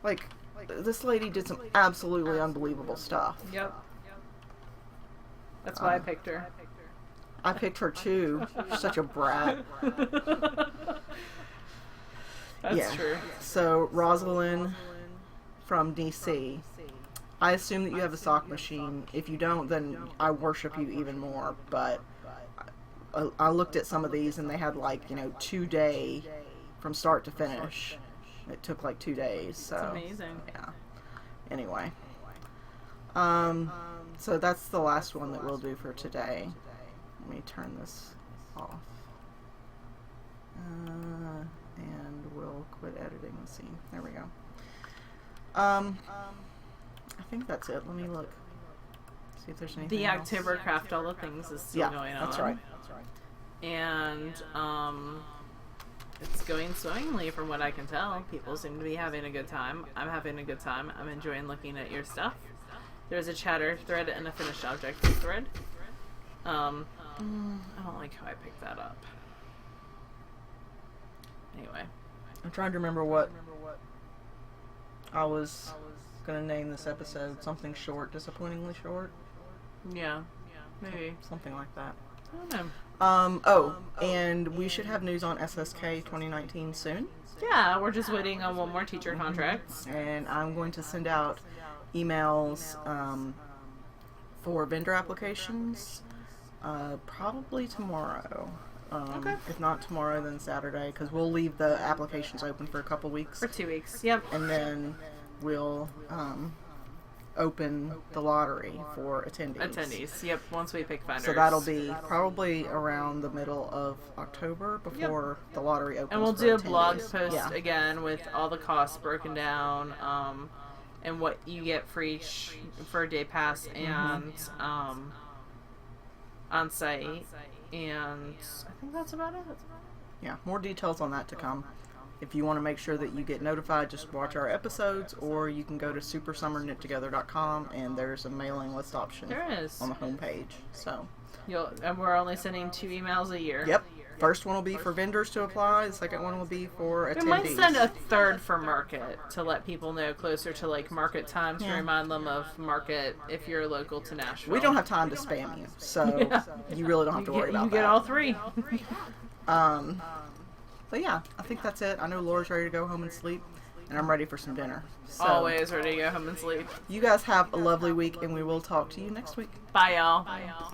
Like, this lady did some absolutely unbelievable stuff. Yep. That's why I picked her. I picked her too. She's such a brat. That's true. So, Rosalind from DC. I assume that you have a sock machine. If you don't, then I worship you even more. But I looked at some of these and they had 2-day from start to finish. It took 2 days. So that's amazing. Yeah. Anyway. So that's the last one that we'll do for today. Let me turn this off. And we'll quit editing. Let's see. There we go. I think that's it. Let me look. See if there's anything The else. October Craft All the Things is still going on. That's right. And it's going swimmingly from what I can tell. People seem to be having a good time. I'm having a good time. I'm enjoying looking at your stuff. There's a chatter thread and a finished object thread. I don't like how I picked that up. Anyway. I'm trying to remember what I was going to name this episode. Something short, disappointingly short. Yeah, maybe. Something like that. I don't know. And we should have news on SSK 2019 soon. Yeah, we're just waiting on one more teacher contract. And I'm going to send out emails for vendor applications probably tomorrow. Okay. If not tomorrow, then Saturday, because we'll leave the applications open for a couple weeks. For 2 weeks, yep. And then we'll open the lottery for attendees. Yep, once we pick vendors. So that'll be probably around the middle of October before the lottery opens. And we'll for do a attendees. blog post again with all the costs broken down, and what you get for each for a day pass and on site. And I think that's about it. Yeah, more details on that to come. If you want to make sure that you get notified, just watch our episodes, or you can go to supersummerknittogether.com and there's a mailing list option There is. on the homepage. So, And we're only sending 2 emails a year. yep. First one will be for vendors to apply. The second one will be for attendees. We might send a third for market to let people know closer to market time to remind them of market if you're local to Nashville. We don't have time to spam you, so you really don't have to worry about you that. get all 3. But yeah, I think that's it. I know Laura's ready to go home and sleep, and I'm ready for some dinner. So, Always ready to go home and sleep. you guys have a lovely week, and we will talk to you next week. Bye, y'all.